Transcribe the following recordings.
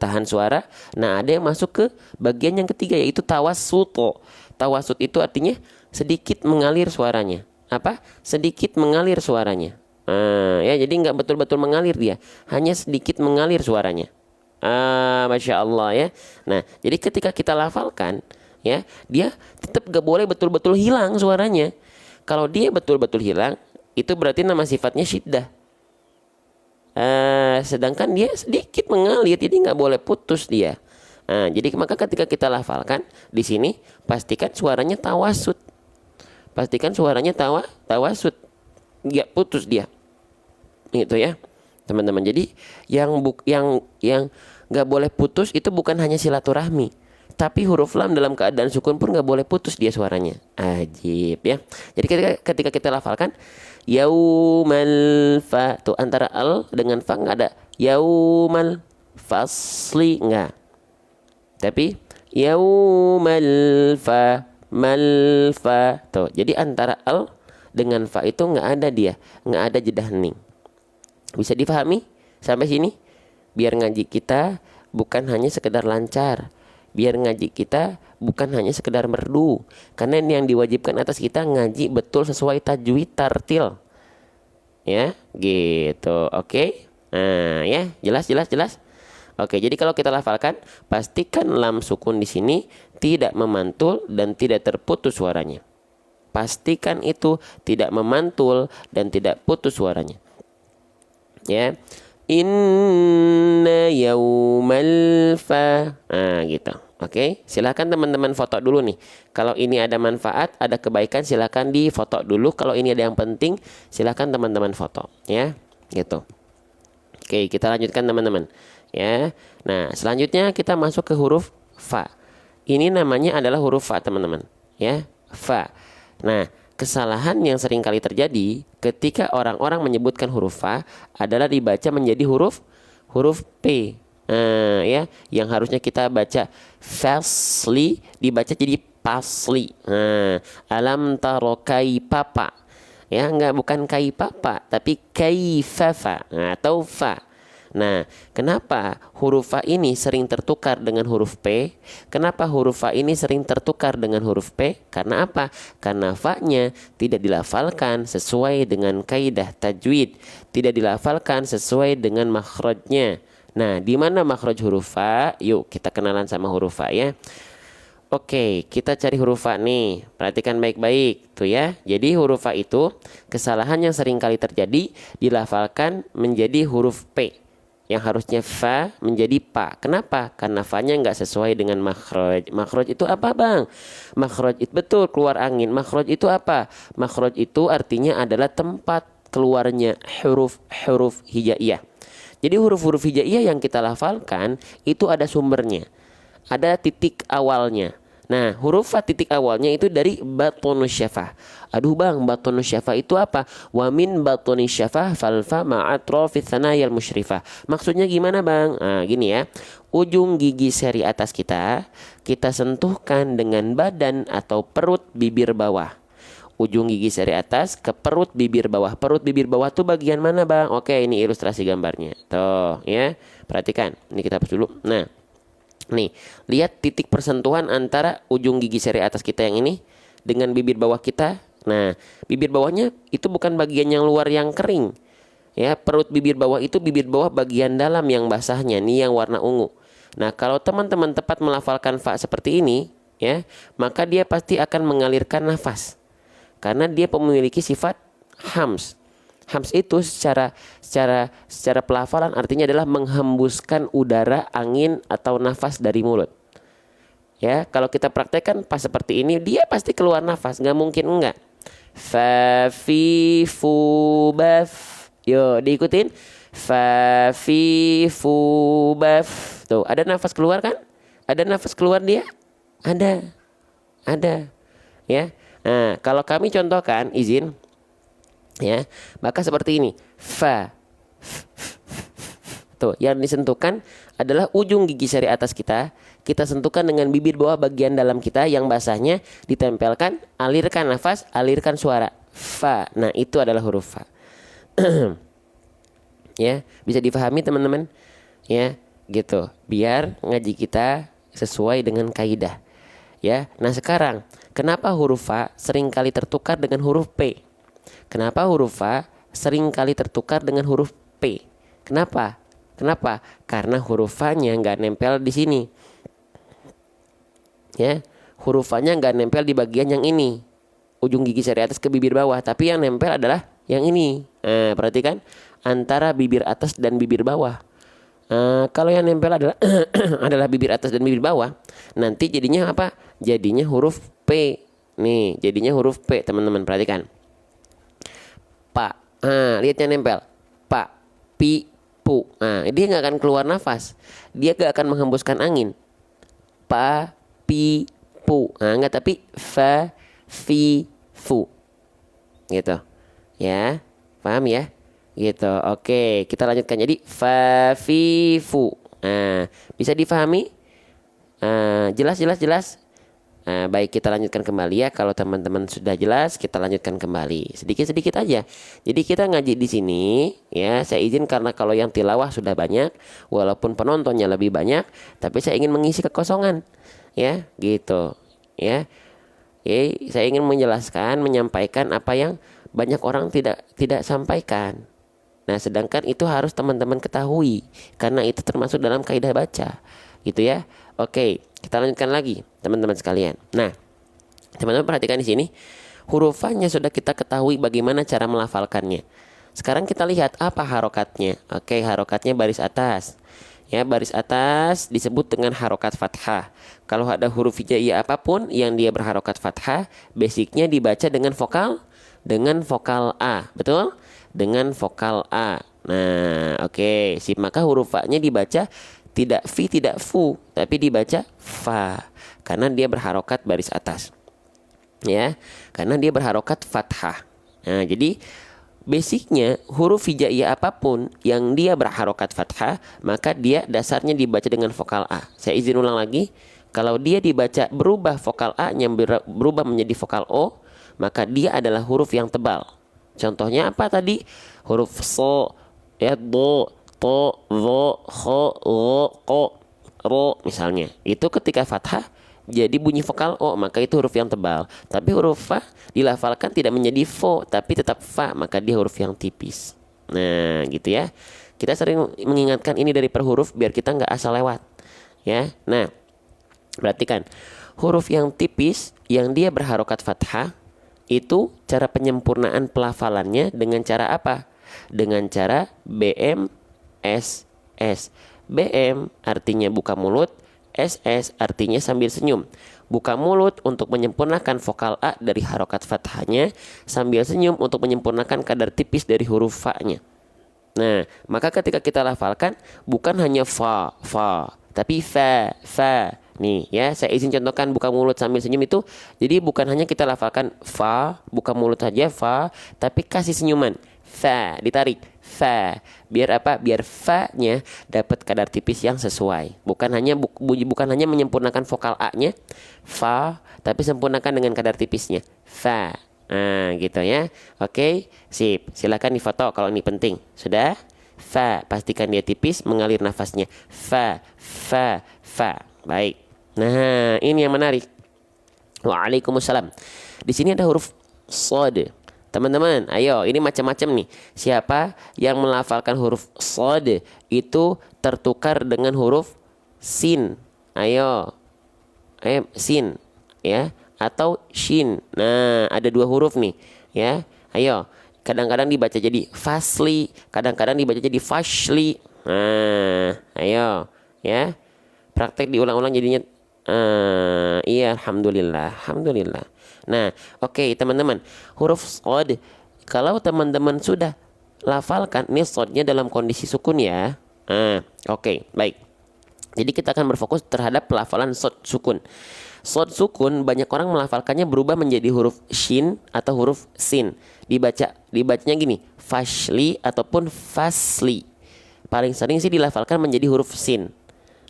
tahan suara. Nah, ada yang masuk ke bagian yang ketiga, yaitu tawassut. Tawassut itu artinya sedikit mengalir suaranya. Apa? Sedikit mengalir suaranya. Ya, jadi nggak betul-betul mengalir dia, hanya sedikit mengalir suaranya. Masya Allah ya. Nah, jadi ketika kita lafalkan, ya, dia tetap gak boleh betul-betul hilang suaranya. Kalau dia betul-betul hilang, itu berarti nama sifatnya syiddah. Sedangkan dia sedikit mengalir, jadi nggak boleh putus dia. Jadi maka ketika kita lafalkan di sini, pastikan suaranya tawasud. Pastikan suaranya tawasud, nggak putus dia. Gitu ya, teman-teman. Jadi yang nggak boleh putus itu bukan hanya silaturahmi, tapi huruf lam dalam keadaan sukun pun nggak boleh putus dia suaranya. Ajib ya. Jadi ketika kita lafalkan yaumal fa, tuh antara al dengan fa nggak ada yaumal fasli, nggak, tapi yaumal fa mal fa tuh. Jadi antara al dengan fa itu nggak ada dia, nggak ada jeda hening. Bisa dipahami sampai sini? Biar ngaji kita bukan hanya sekedar lancar, biar ngaji kita bukan hanya sekedar merdu, karena ini yang diwajibkan atas kita ngaji betul sesuai tajwid tartil. Ya, gitu. Oke. Nah, ya, jelas. Oke, jadi kalau kita lafalkan, pastikan lam sukun di sini tidak memantul dan tidak terputus suaranya. Pastikan itu tidak memantul dan tidak putus suaranya. Ya. Inna yaumal fa. Gitu. Oke, silakan teman-teman foto dulu nih. Kalau ini ada manfaat, ada kebaikan, silakan di foto dulu. Kalau ini ada yang penting, silakan teman-teman foto, ya. Gitu. Oke, kita lanjutkan teman-teman. Ya. Nah, selanjutnya kita masuk ke huruf fa. Ini namanya adalah huruf fa, teman-teman. Ya, fa. Nah, kesalahan yang sering kali terjadi ketika orang-orang menyebutkan huruf fa adalah dibaca menjadi huruf P. Ya, yang harusnya kita baca fasli dibaca jadi pasli. Alam taro kaipapa. Ya, bukan kaipapa tapi kaifafa atau fa. Nah, kenapa huruf fa ini sering tertukar dengan huruf P? Kenapa huruf fa ini sering tertukar dengan huruf P? Karena apa? Karena fa-nya tidak dilafalkan sesuai dengan kaidah tajwid, tidak dilafalkan sesuai dengan makhrajnya. Nah, di mana makhraj huruf fa? Yuk kita kenalan sama huruf fa ya. Oke, kita cari huruf fa nih. Perhatikan baik-baik tuh ya. Jadi huruf fa itu kesalahan yang sering kali terjadi dilafalkan menjadi huruf P, yang harusnya fa menjadi pa. Kenapa? Karena fa-nya nggak sesuai dengan makhraj. Makhraj itu apa, Bang? Makhraj itu betul keluar angin. Makhraj itu apa? Makhraj itu artinya adalah tempat keluarnya huruf hijaiyah. Jadi huruf-huruf hijaiyah yang kita lafalkan itu ada sumbernya, ada titik awalnya. Nah, huruf fa titik awalnya itu dari batonus syafah. Aduh Bang, batonus syafah itu apa? Wa min batonus syafah fal fa ma'atrofis sanayal musyrifah. Maksudnya gimana Bang? Gini ya. Ujung gigi seri atas kita sentuhkan dengan badan atau perut bibir bawah. Ujung gigi seri atas ke perut bibir bawah. Perut bibir bawah tuh bagian mana Bang? Oke, ini ilustrasi gambarnya. Tuh ya, perhatikan. Ini kita hapus dulu. Nah, nih, lihat titik persentuhan antara ujung gigi seri atas kita yang ini dengan bibir bawah kita. Nah, bibir bawahnya itu bukan bagian yang luar yang kering. Ya, perut bibir bawah itu bibir bawah bagian dalam yang basahnya, nih yang warna ungu. Nah, kalau teman-teman tepat melafalkan fa seperti ini, ya, maka dia pasti akan mengalirkan nafas. Karena dia memiliki sifat hams. Hams itu secara pelafalan artinya adalah menghembuskan udara, angin atau nafas dari mulut. Ya, kalau kita praktekkan pas seperti ini, dia pasti keluar nafas, nggak mungkin enggak. Fa fi fu baf. Yo, diikutin. Fa fi fu baf. Tuh, ada nafas keluar kan? Ada nafas keluar dia? Ada. Ya. Nah, kalau kami contohkan, izin. Ya, maka seperti ini. Fa. Tuh, yang disentuhkan adalah ujung gigi seri atas kita. Kita sentuhkan dengan bibir bawah bagian dalam kita yang basahnya, ditempelkan, alirkan nafas, alirkan suara. Fa. Nah, itu adalah huruf fa. Ya, bisa difahami teman-teman? Ya, gitu. Biar ngaji kita sesuai dengan kaidah. Ya. Nah, sekarang kenapa huruf fa sering kali tertukar dengan huruf P? Kenapa huruf fa sering kali tertukar dengan huruf P? Kenapa? Kenapa? Karena huruf fa-nya nggak nempel di sini. Ya, huruf fa-nya nggak nempel di bagian yang ini, ujung gigi seri atas ke bibir bawah, tapi yang nempel adalah yang ini. Perhatikan antara bibir atas dan bibir bawah. Kalau yang nempel adalah adalah bibir atas dan bibir bawah, nanti jadinya apa? Jadinya huruf P. Nih, jadinya huruf P, teman-teman perhatikan. Pa. Lihat yang nempel. Pa, pi, pu. Dia nggak akan keluar nafas. Dia nggak akan menghembuskan angin. Pa, pi, pu. Enggak, tapi fa, fi, fu. Gitu. Ya, paham ya? Gitu. Oke, kita lanjutkan. Jadi fa, fi, fu. Bisa difahami? Jelas. Baik, kita lanjutkan kembali ya. Kalau teman-teman sudah jelas, kita lanjutkan kembali sedikit-sedikit aja. Jadi kita ngaji di sini ya. Saya izin karena kalau yang tilawah sudah banyak, walaupun penontonnya lebih banyak, tapi saya ingin mengisi kekosongan ya, gitu ya. Saya ingin menjelaskan, menyampaikan apa yang banyak orang tidak sampaikan. Nah, sedangkan itu harus teman-teman ketahui karena itu termasuk dalam kaidah baca, gitu ya. Oke, kita lanjutkan lagi, teman-teman sekalian. Nah, teman-teman perhatikan di sini, huruf fa-nya sudah kita ketahui bagaimana cara melafalkannya. Sekarang kita lihat apa harokatnya. Oke, harokatnya baris atas. Ya, baris atas disebut dengan harokat fathah. Kalau ada huruf hijaiyah apapun yang dia berharokat fathah, basicnya dibaca dengan vokal A, betul? Dengan vokal A. Nah, oke, maka huruf fa-nya dibaca tidak fi, tidak fu, tapi dibaca fa karena dia berharokat baris atas. Ya, karena dia berharokat fathah. Nah, jadi basicnya huruf hijaiyah apapun yang dia berharokat fathah, maka dia dasarnya dibaca dengan vokal A. Saya izin ulang lagi. Kalau dia dibaca berubah vokal A-nya berubah menjadi vokal O, maka dia adalah huruf yang tebal. Contohnya apa tadi? Huruf so, ya, do, to, vo, kho, lo, ko, ro misalnya. Itu ketika fathah jadi bunyi vokal O, maka itu huruf yang tebal. Tapi huruf fa dilafalkan tidak menjadi fo, tapi tetap fa, maka dia huruf yang tipis. Nah, gitu ya. Kita sering mengingatkan ini dari per huruf biar kita nggak asal lewat. Ya. Nah, perhatikan. Huruf yang tipis yang dia berharokat fathah itu cara penyempurnaan pelafalannya dengan cara apa? Dengan cara BM SS. BM artinya buka mulut, SS artinya sambil senyum. Buka mulut untuk menyempurnakan vokal A dari harokat fathahnya, sambil senyum untuk menyempurnakan kadar tipis dari huruf fa-nya. Nah, maka ketika kita lafalkan bukan hanya fa, tapi fa. Nih ya, saya izin contohkan buka mulut sambil senyum itu. Jadi bukan hanya kita lafalkan fa, buka mulut saja fa, tapi kasih senyuman. Fa, ditarik. Fa. Biar apa? Biar fa-nya dapat kadar tipis yang sesuai. Bukan hanya menyempurnakan vokal A-nya fa, tapi sempurnakan dengan kadar tipisnya. Fa. Nah, gitu ya. Oke, sip. Silakan difoto kalau ini penting. Sudah? Fa, pastikan dia tipis, mengalir nafasnya. Fa. Baik. Nah, ini yang menarik. Waalaikumsalam. Di sini ada huruf shad. Teman-teman, ayo, ini macam-macam nih. Siapa yang melafalkan huruf shad itu tertukar dengan huruf sin? Ayo, sin, ya, atau shin. Nah, ada dua huruf nih, ya. Ayo, kadang-kadang dibaca jadi fasli, kadang-kadang dibaca jadi fashli. Nah, ayo, ya. Praktek diulang-ulang jadinya. Iya, alhamdulillah. Nah, oke, teman-teman, huruf shad kalau teman-teman sudah lafalkan, ini shadnya dalam kondisi sukun ya. Oke, baik. Jadi kita akan berfokus terhadap pelafalan shad sukun. Shad sukun banyak orang melafalkannya berubah menjadi huruf shin atau huruf sin. Dibacanya gini, fashli ataupun fasli. Paling sering sih dilafalkan menjadi huruf sin.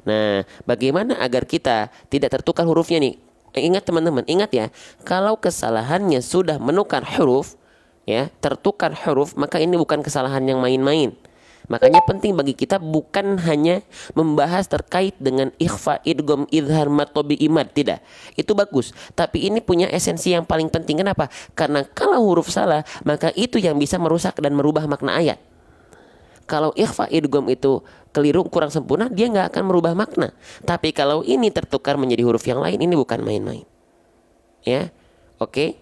Nah, bagaimana agar kita tidak tertukar hurufnya nih? Ingat teman-teman, ingat ya, kalau kesalahannya sudah menukar huruf, ya, tertukar huruf, maka ini bukan kesalahan yang main-main. Makanya penting bagi kita bukan hanya membahas terkait dengan ikhfa, idgham, izhar, mad, tobi, imad, tidak. Itu bagus, tapi ini punya esensi yang paling penting. Kenapa? Karena kalau huruf salah, maka itu yang bisa merusak dan merubah makna ayat. Kalau ikhfa, idgham itu keliru, kurang sempurna, dia nggak akan merubah makna. Tapi kalau ini tertukar menjadi huruf yang lain, ini bukan main-main. Ya, oke.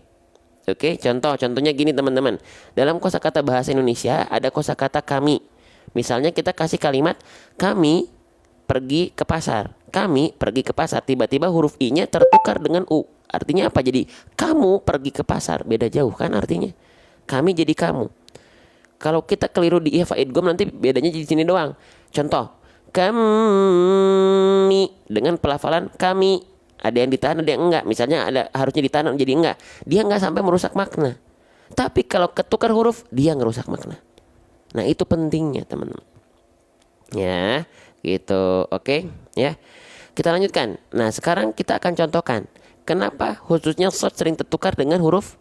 Oke, contohnya gini teman-teman. Dalam kosakata bahasa Indonesia ada kosakata kami. Misalnya kita kasih kalimat kami pergi ke pasar. Kami pergi ke pasar, tiba-tiba huruf i-nya tertukar dengan u. Artinya apa? Jadi kamu pergi ke pasar. Beda jauh kan artinya. Kami jadi kamu. Kalau kita keliru di ikhfa idgham nanti bedanya di sini doang. Contoh, kami dengan pelafalan kami. Ada yang ditahan, ada yang enggak. Misalnya ada harusnya ditahan jadi enggak. Dia enggak sampai merusak makna. Tapi kalau ketukar huruf, dia ngerusak makna. Nah, itu pentingnya, teman-teman. Ya, gitu. Oke, ya. Kita lanjutkan. Nah, sekarang kita akan contohkan kenapa khususnya shad sering tertukar dengan huruf.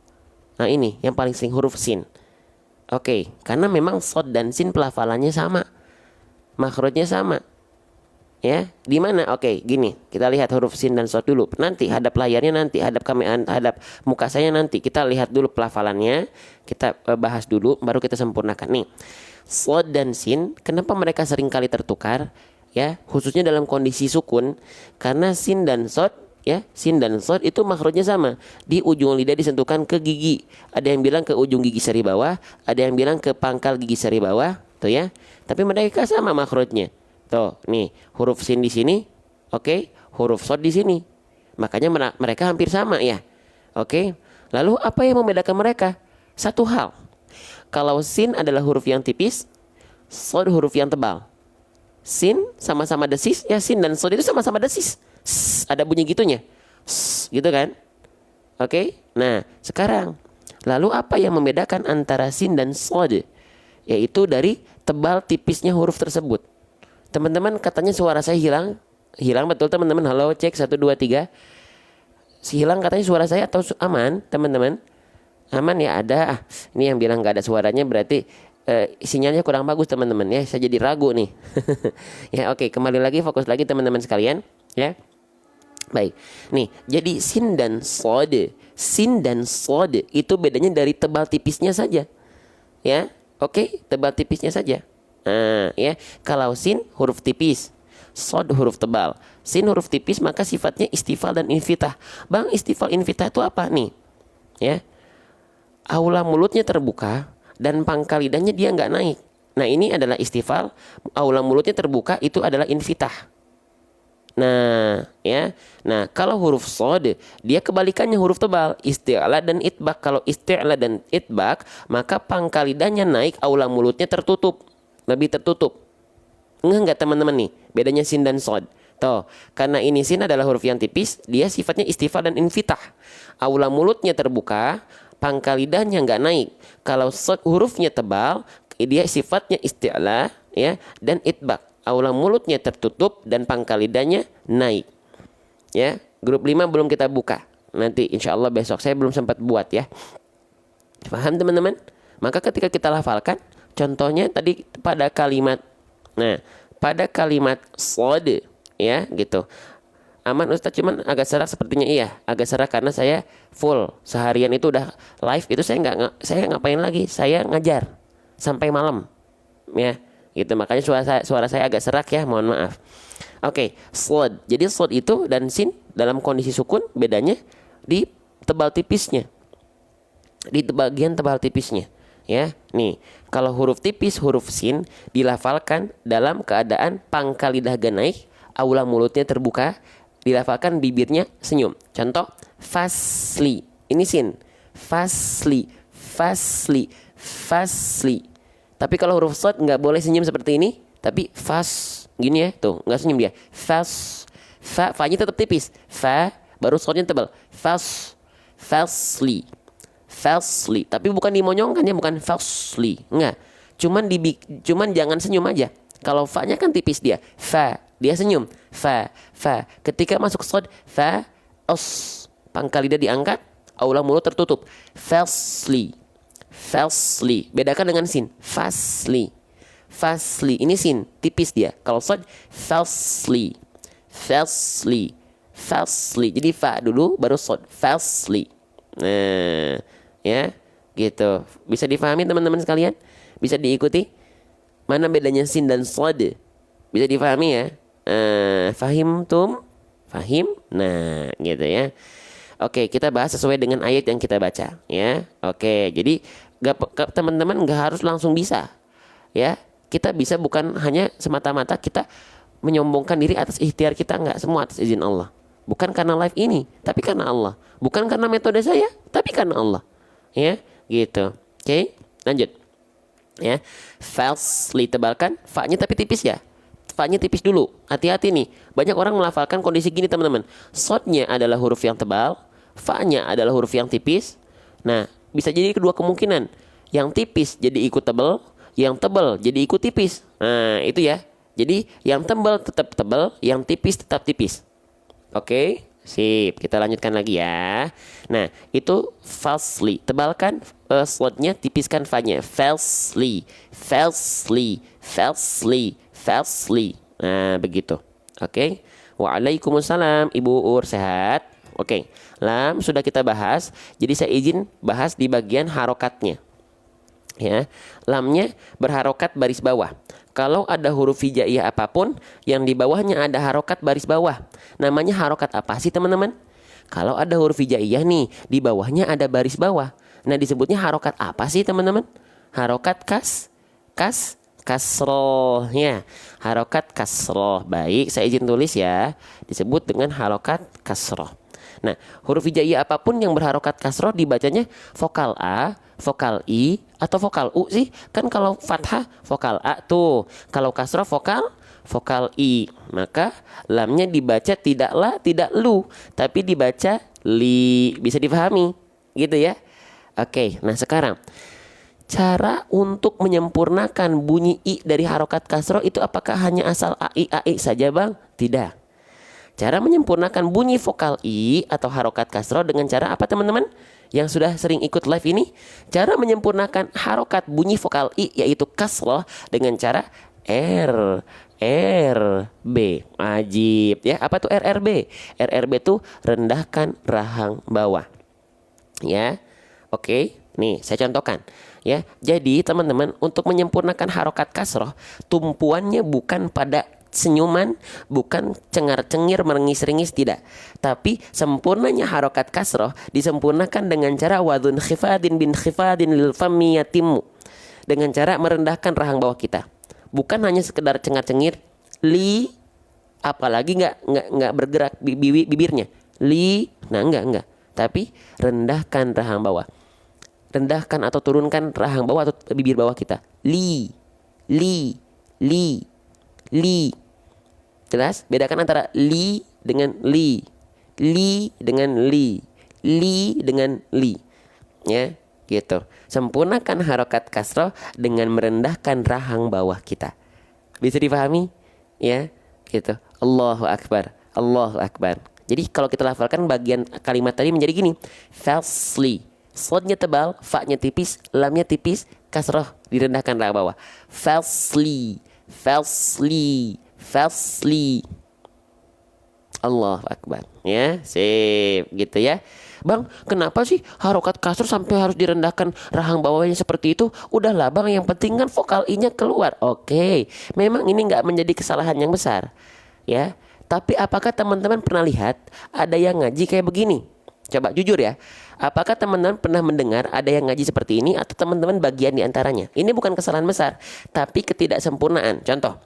Nah, ini yang paling sering huruf sin. Oke, karena memang shad dan sin pelafalannya sama. Makhrajnya sama. Ya, di mana? Oke, gini. Kita lihat huruf sin dan shad dulu. Nanti hadap layarnya nanti, hadap muka saya nanti. Kita lihat dulu pelafalannya. Kita bahas dulu baru kita sempurnakan nih. Shad dan sin, kenapa mereka sering kali tertukar? Ya, khususnya dalam kondisi sukun, karena sin dan shad, ya, sin dan shad itu makhrajnya sama. Di ujung lidah disentuhkan ke gigi. Ada yang bilang ke ujung gigi seri bawah, ada yang bilang ke pangkal gigi seri bawah, tuh ya. Tapi mereka sama makhrajnya. Tuh, nih huruf sin di sini, oke, huruf shad di sini. Makanya mereka hampir sama ya. Oke. Lalu apa yang membedakan mereka? Satu hal. Kalau sin adalah huruf yang tipis, shad huruf yang tebal. Sin sama-sama desis, ya sin dan shad itu sama-sama desis. Ada bunyi gitunya. Gitu kan? Oke. Nah, sekarang lalu apa yang membedakan antara sin dan shad? Yaitu dari tebal tipisnya huruf tersebut. Teman-teman katanya suara saya hilang. Hilang betul teman-teman. Halo, cek 1 2 3. Hilang katanya suara saya atau aman, teman-teman? Aman ya, ada. Ini yang bilang gak ada suaranya berarti sinyalnya kurang bagus teman-teman ya. Saya jadi ragu nih. Ya, oke, kembali lagi, fokus lagi teman-teman sekalian ya. Baik. Nih, jadi sin dan shad. Sin dan shad itu bedanya dari tebal tipisnya saja. Ya. Oke, tebal tipisnya saja. Nah, ya, kalau sin huruf tipis, shad huruf tebal. Sin huruf tipis maka sifatnya istifal dan infitah. Bang, istifal infitah itu apa nih? Ya, aula mulutnya terbuka dan pangkal lidahnya dia nggak naik. Nah, ini adalah istifal. Aula mulutnya terbuka itu adalah infitah. Nah, ya. Nah, kalau huruf shad dia kebalikannya huruf tebal, isti'la dan itbaq. Kalau isti'la dan itbaq, maka pangkal lidahnya naik, aula mulutnya tertutup. Lebih tertutup. Enggak teman-teman nih, bedanya sin dan shad. Tuh, karena ini sin adalah huruf yang tipis, dia sifatnya istifal dan infitah. Aula mulutnya terbuka, pangkal lidahnya enggak naik. Kalau shad hurufnya tebal, dia sifatnya isti'la ya dan itbaq. Aula mulutnya tertutup dan pangkal lidahnya naik. Ya, grup 5 belum kita buka. Nanti insya Allah besok, saya belum sempat buat ya. Paham teman-teman? Maka ketika kita lafalkan, contohnya tadi pada kalimat, nah pada kalimat shad ya gitu. Aman Ustaz, cuman agak serak sepertinya. Iya, agak serak karena saya full seharian itu udah live itu saya ngapain lagi? Saya ngajar sampai malam ya. Gitu makanya suara saya agak serak ya, mohon maaf. Oke, shad. Jadi shad itu dan sin dalam kondisi sukun bedanya di tebal tipisnya. Di bagian tebal tipisnya. Ya, nih, kalau huruf tipis, huruf sin dilafalkan dalam keadaan pangkal lidah naik, aula mulutnya terbuka, dilafalkan bibirnya senyum. Contoh, fasli. Ini sin. Fasli, fasli, fasli. Tapi kalau huruf shad nggak boleh senyum seperti ini, tapi fas gini ya, tuh nggak senyum dia. Fas, fa-nya tetap tipis. Fa baru shadnya tebal. Fas, fasli. Fasli, tapi bukan dimonyongkan ya, bukan fasli, enggak. Cuman jangan senyum aja. Kalau fa-nya kan tipis dia, fa, dia senyum, fa. Ketika masuk shad, fa, os, pangkal lidah diangkat, aula mulut tertutup. Fasli. Bedakan dengan sin, fasli. Fastly. Ini sin, tipis dia. Kalau shad, fastly. Fastly. Fastly. Jadi fa dulu baru shad. Fastly. Nah, ya, gitu. Bisa difahami teman-teman sekalian? Bisa diikuti? Mana bedanya sin dan shad? Bisa difahami ya? Fahim tum? Fahim? Nah, gitu ya. Oke, kita bahas sesuai dengan ayat yang kita baca, ya. Oke, jadi teman-teman nggak harus langsung bisa, ya. Kita bisa bukan hanya semata-mata kita menyombongkan diri atas ikhtiar kita, nggak, semua atas izin Allah. Bukan karena live ini, tapi karena Allah. Bukan karena metode saya, tapi karena Allah, ya, gitu. Oke, lanjut, ya. Falsely, tebalkan, fa-nya tapi tipis ya. Fa-nya tipis dulu. Hati-hati nih. Banyak orang melafalkan kondisi gini teman-teman. Shad-nya adalah huruf yang tebal, fa-nya adalah huruf yang tipis. Nah, bisa jadi kedua kemungkinan. Yang tipis jadi ikut tebal, yang tebal jadi ikut tipis. Nah, itu ya. Jadi yang tebal tetap tebal, yang tipis tetap tipis. Oke, sip. Kita lanjutkan lagi ya. Nah, itu falsely. Tebalkan shad-nya, tipiskan fa-nya. Falsely. Falsely. Falsely. Falsely. Nah, begitu. Oke. Waalaikumsalam, Ibu Ur, sehat? Oke. Lam sudah kita bahas. Jadi saya izin bahas di bagian harokatnya. Ya. Lamnya berharokat baris bawah. Kalau ada huruf hijaiyah apapun yang di bawahnya ada harokat baris bawah, namanya harokat apa sih teman-teman? Kalau ada huruf hijaiyah nih, di bawahnya ada baris bawah. Nah, disebutnya harokat apa sih teman-teman? Harokat kasrohnya, harokat kasroh. Baik, saya izin tulis ya. Disebut dengan harokat kasroh. Nah, huruf hijaiyah apapun yang berharokat kasroh dibacanya vokal A, vokal I, atau vokal U sih. Kan kalau fathah vokal A tuh. Kalau kasroh vokal I. Maka lamnya dibaca tidak la, tidak lu, tapi dibaca li. Bisa dipahami? Gitu ya. Oke, nah sekarang cara untuk menyempurnakan bunyi I dari harokat kasroh itu apakah hanya asal AI saja bang? Tidak. Cara menyempurnakan bunyi vokal I atau harokat kasroh dengan cara apa teman-teman? Yang sudah sering ikut live ini, cara menyempurnakan harokat bunyi vokal I yaitu kasroh dengan cara RRB. Ajib ya. Apa tuh RRB? RRB tuh rendahkan rahang bawah. Ya. Oke, nih saya contohkan. Ya, jadi teman-teman untuk menyempurnakan harokat kasroh, tumpuannya bukan pada senyuman, bukan cengar-cengir, merengis-rengis, tidak. Tapi sempurnanya harokat kasroh disempurnakan dengan cara wadun khifadin bin khifadin lil fami yatimu, dengan cara merendahkan rahang bawah kita. Bukan hanya sekedar cengar-cengir li, apalagi nggak bergerak bibirnya li, nah enggak, tapi rendahkan rahang bawah. Rendahkan atau turunkan rahang bawah atau bibir bawah kita. Li. Jelas? Bedakan antara li dengan li. Li dengan li. Li dengan li. Ya, gitu. Sempurnakan harokat kasroh dengan merendahkan rahang bawah kita. Bisa dipahami? Ya, gitu. Allahu Akbar. Allahu Akbar. Jadi kalau kita lafalkan bagian kalimat tadi menjadi gini. Falsely. Shadnya tebal, fa-nya tipis, lamnya tipis, kasroh direndahkan rahang bawah. Falsely. Allahu Akbar. Ya, sip, gitu ya. Bang, kenapa sih harokat kasroh sampai harus direndahkan rahang bawahnya seperti itu? Udahlah bang, yang penting kan vokal I-nya keluar. Oke, memang ini nggak menjadi kesalahan yang besar, ya. Tapi apakah teman-teman pernah lihat ada yang ngaji kayak begini? Coba jujur ya. Apakah teman-teman pernah mendengar ada yang ngaji seperti ini atau teman-teman bagian di antaranya? Ini bukan kesalahan besar, tapi ketidaksempurnaan. Contoh.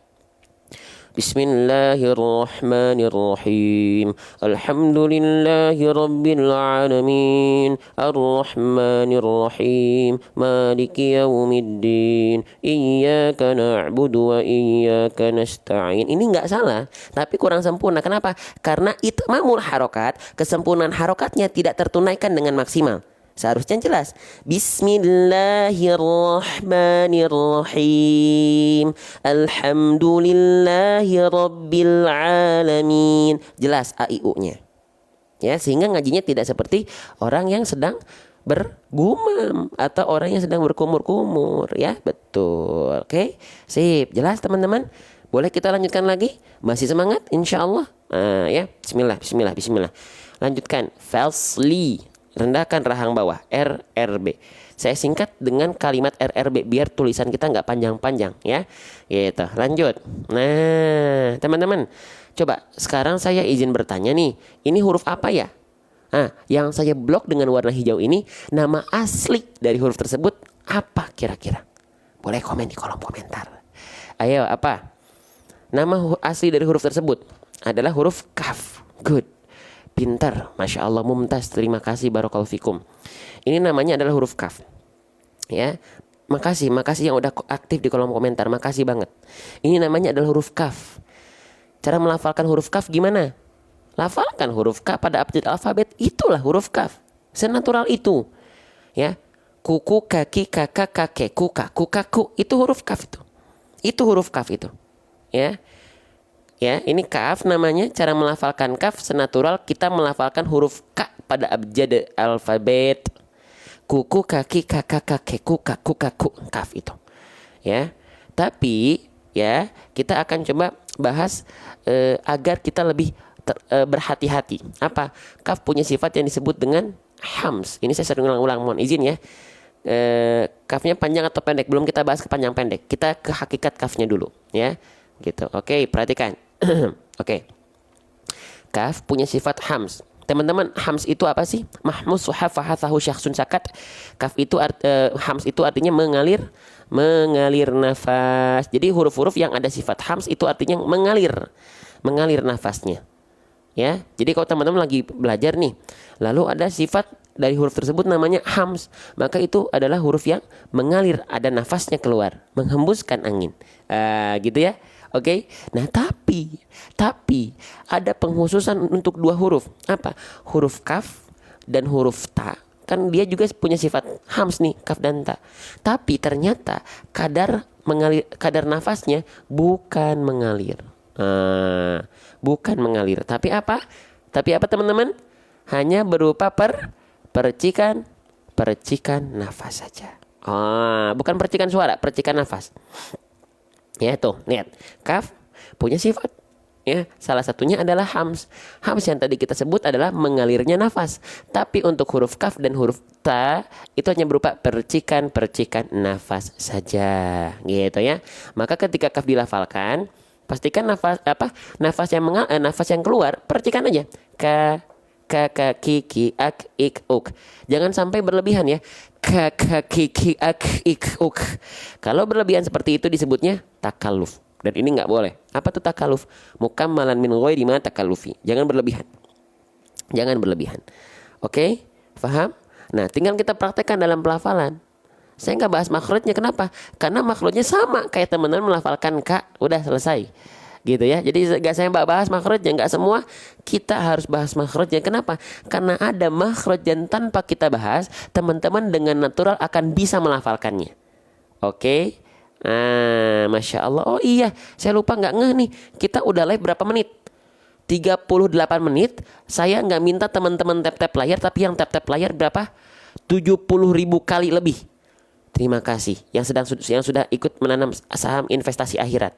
Bismillahirrahmanirrahim. Alhamdulillahi rabbil alamin. Arrahmanirrahim. Maliki yaumiddin. Iyyaka na'budu wa iyyaka nasta'in. Ini enggak salah, tapi kurang sempurna. Kenapa? Karena itmamul harokat, kesempurnaan harokatnya tidak tertunaikan dengan maksimal. Seharusnya jelas. Bismillahirrahmanirrahim. Alhamdulillahi rabbil alamin. Jelas A I U-nya. Ya, sehingga ngajinya tidak seperti orang yang sedang bergumam atau orang yang sedang berkumur-kumur ya. Betul. Oke. Sip. Jelas teman-teman? Boleh kita lanjutkan lagi? Masih semangat insyaallah? Ya. Bismillah. Lanjutkan. Falsely. Rendahkan rahang bawah. RRB. Saya singkat dengan kalimat RRB biar tulisan kita nggak panjang-panjang ya. Gitu. Lanjut. Nah, teman-teman, coba sekarang saya izin bertanya nih. Ini huruf apa ya? Yang saya blok dengan warna hijau ini, nama asli dari huruf tersebut apa kira-kira? Boleh komen di kolom komentar. Ayo, apa? Nama asli dari huruf tersebut adalah huruf kaf. Good. Pintar. Masya Allah, mumtaz. Terima kasih, barakallahu fikum. Ini namanya adalah huruf kaf. Ya. Makasih yang udah aktif di kolom komentar. Makasih banget. Ini namanya adalah huruf kaf. Cara melafalkan huruf kaf gimana? Lafalkan huruf K pada abjad alfabet, itulah huruf kaf. Senatural itu. Ya. Kuku, kaki, kakak, kakek, kuka, kukaku, itu huruf kaf itu. Itu huruf kaf itu. Ya. Ya, ini kaf namanya. Cara melafalkan kaf senatural kita melafalkan huruf K pada abjad alfabet. Kuku, kaki, kakak, kakek, kuka, kukaku, kaf itu. Ya. Tapi ya, kita akan coba bahas agar kita lebih berhati-hati. Apa? Kaf punya sifat yang disebut dengan hams. Ini saya sering ulang-ulang, mohon izin ya. Kafnya panjang atau pendek? Belum kita bahas ke panjang pendek. Kita ke hakikat kafnya dulu, ya. Gitu. Oke, perhatikan. Oke. Kaf punya sifat hams. Teman-teman, hams itu apa sih? Mahmus suhafahathahu syakhsun sakat. Kaf itu hams itu artinya mengalir nafas. Jadi huruf-huruf yang ada sifat hams itu artinya mengalir nafasnya. Ya, jadi kalau teman-teman lagi belajar nih, lalu ada sifat dari huruf tersebut namanya hams, maka itu adalah huruf yang mengalir, ada nafasnya keluar, menghembuskan angin. Gitu ya. Oke. Nah, tapi ada penghususan untuk dua huruf. Apa? Huruf kaf dan huruf ta. Kan dia juga punya sifat hams nih, kaf dan ta. Tapi ternyata kadar nafasnya bukan mengalir. Bukan mengalir, tapi apa? Teman-teman? Hanya berupa percikan nafas saja. Bukan percikan suara, percikan nafas. Ya tuh, lihat. Kaf punya sifat. Ya, salah satunya adalah hams. Hams yang tadi kita sebut adalah mengalirnya nafas. Tapi untuk huruf kaf dan huruf ta itu hanya berupa percikan nafas saja. Gitu ya. Maka ketika kaf dilafalkan, pastikan nafas yang keluar percikan aja. Ka ki ki ak ik uk. Jangan sampai berlebihan ya. Ka ki ki ak ik uk. Kalau berlebihan seperti itu disebutnya takalluf. Dan ini nggak boleh. Apa tuh takalluf? Mukammalan min ghairi ma takallufi. Jangan berlebihan. Oke? Faham? Nah, tinggal kita praktekkan dalam pelafalan. Saya nggak bahas makhrajnya. Kenapa? Karena makhrajnya sama kayak teman-teman melafalkan ka, udah selesai. Gitu ya. Jadi nggak saya bahas makhrajnya, nggak semua kita harus bahas makhrajnya. Kenapa? Karena ada makhraj yang tanpa kita bahas, teman-teman dengan natural akan bisa melafalkannya. Oke? Masya Allah. Oh iya, saya lupa nggak ngeh nih. Kita udah live berapa menit? 38 menit. Saya nggak minta teman-teman tap-tap layar, tapi yang tap-tap layar berapa? 70.000 kali lebih. Terima kasih yang sudah ikut menanam saham investasi akhirat.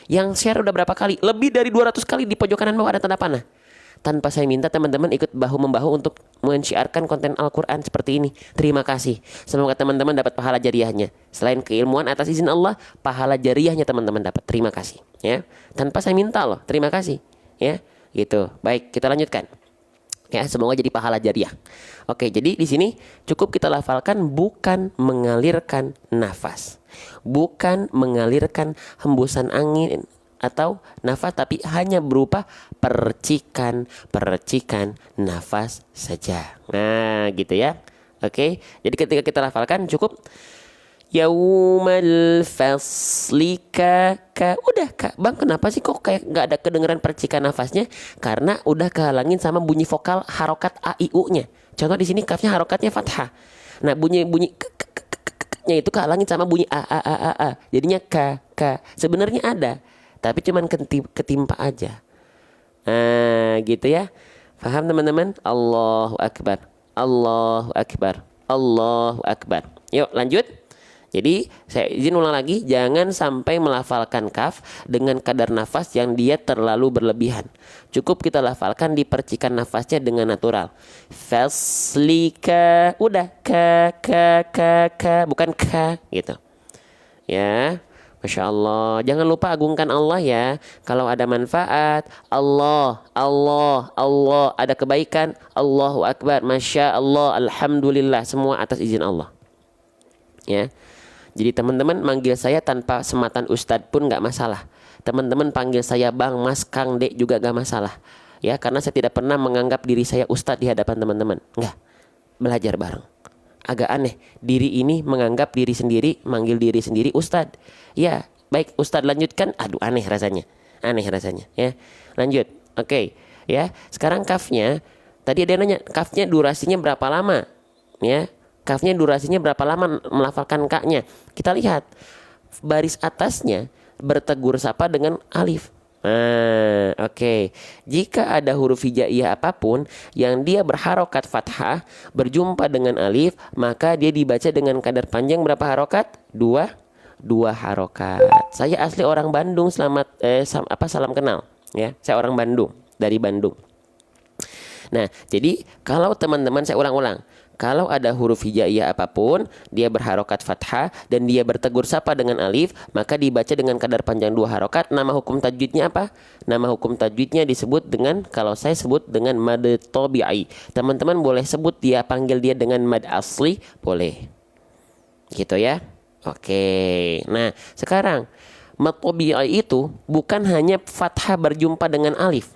Yang share udah berapa kali? Lebih dari 200 kali. Di pojok kanan bawah ada tanda panah. Tanpa saya minta, teman-teman ikut bahu-membahu untuk menciarkan konten Al-Quran seperti ini. Terima kasih. Semoga teman-teman dapat pahala jariahnya. Selain keilmuan atas izin Allah, pahala jariahnya teman-teman dapat. Terima kasih. Ya, tanpa saya minta loh. Terima kasih. Ya, gitu. Baik, kita lanjutkan. Ya, semoga jadi pahala jariah. Oke, jadi di sini cukup kita lafalkan bukan mengalirkan nafas, bukan mengalirkan hembusan angin atau nafas, tapi hanya berupa percikan nafas saja. Nah, gitu ya. Oke, jadi ketika kita lafalkan cukup yaumal fasli ka. Udah Kak, Bang kenapa sih kok kayak gak ada kedengeran percikan nafasnya? Karena udah kehalangin sama bunyi vokal harokat a i u nya. Contoh di sini kafnya harokatnya fathah. Nah bunyi nya itu kehalangin sama bunyi a. Jadinya ka. Sebenarnya ada, tapi cuman ketimpa aja. Gitu ya. Paham teman-teman? Allahu Akbar. Allahu Akbar. Yuk lanjut. Jadi saya izin ulang lagi, jangan sampai melafalkan kaf dengan kadar nafas yang dia terlalu berlebihan. Cukup kita lafalkan di percikan nafasnya dengan natural. Faslika, udah ka, bukan ka gitu. Ya, Masya Allah. Jangan lupa agungkan Allah ya. Kalau ada manfaat, Allah, ada kebaikan, Allahu Akbar, Masya Allah, Alhamdulillah, semua atas izin Allah. Ya. Jadi teman-teman manggil saya tanpa sematan Ustadz pun nggak masalah. Teman-teman panggil saya Bang, Mas, Kang, Dek juga nggak masalah. Ya, karena saya tidak pernah menganggap diri saya Ustadz di hadapan teman-teman. Nggak. Belajar bareng. Agak aneh, diri ini menganggap diri sendiri, manggil diri sendiri Ustadz. Ya, baik Ustadz lanjutkan. Aduh, aneh rasanya. Ya, lanjut. Oke. Ya, sekarang kafnya. Tadi ada yang nanya, kafnya durasinya berapa lama? Ya. Kafnya durasinya berapa lama melafalkan kaknya? Kita lihat baris atasnya bertegur sapa dengan alif. Oke. Jika ada huruf hijaiyah apapun yang dia berharokat fathah berjumpa dengan alif, maka dia dibaca dengan kadar panjang berapa harokat? Dua harokat. Saya asli orang Bandung. Salam kenal. Ya, saya orang Bandung, dari Bandung. Nah, jadi kalau teman-teman, saya ulang-ulang. Kalau ada huruf hijaiyah apapun, dia berharokat fathah dan dia bertegur sapa dengan alif, maka dibaca dengan kadar panjang 2 harokat. Nama hukum tajwidnya apa? Nama hukum tajwidnya disebut dengan, kalau saya sebut dengan mad tabi'i. Teman-teman boleh sebut dia, panggil dia dengan mad asli, boleh. Gitu ya. Oke. Nah, sekarang mad tabi'i itu bukan hanya fathah berjumpa dengan alif.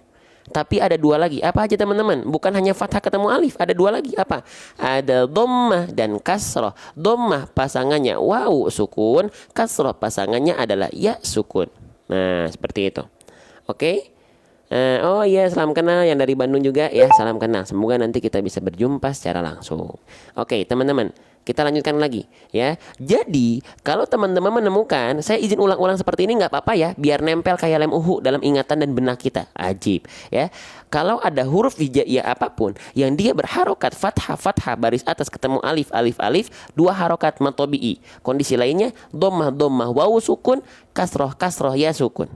Tapi ada 2 lagi. Apa aja teman-teman? Bukan hanya fathah ketemu alif. Ada 2 lagi. Apa? Ada dhammah dan kasroh. Dhammah pasangannya waw sukun. Kasroh pasangannya adalah ya sukun. Nah, seperti itu. Oke? Oh iya, salam kenal yang dari Bandung juga ya. Salam kenal. Semoga nanti kita bisa berjumpa secara langsung. Oke, teman-teman. Kita lanjutkan lagi ya. Jadi kalau teman-teman menemukan, saya izin ulang-ulang seperti ini nggak apa-apa ya, biar nempel kayak lem uhu dalam ingatan dan benak kita. Ajib ya. Kalau ada huruf hijaiyah apapun yang dia berharokat fathah baris atas ketemu alif 2 harokat mad tabi'i. Kondisi lainnya dhammah waw sukun, kasroh ya sukun.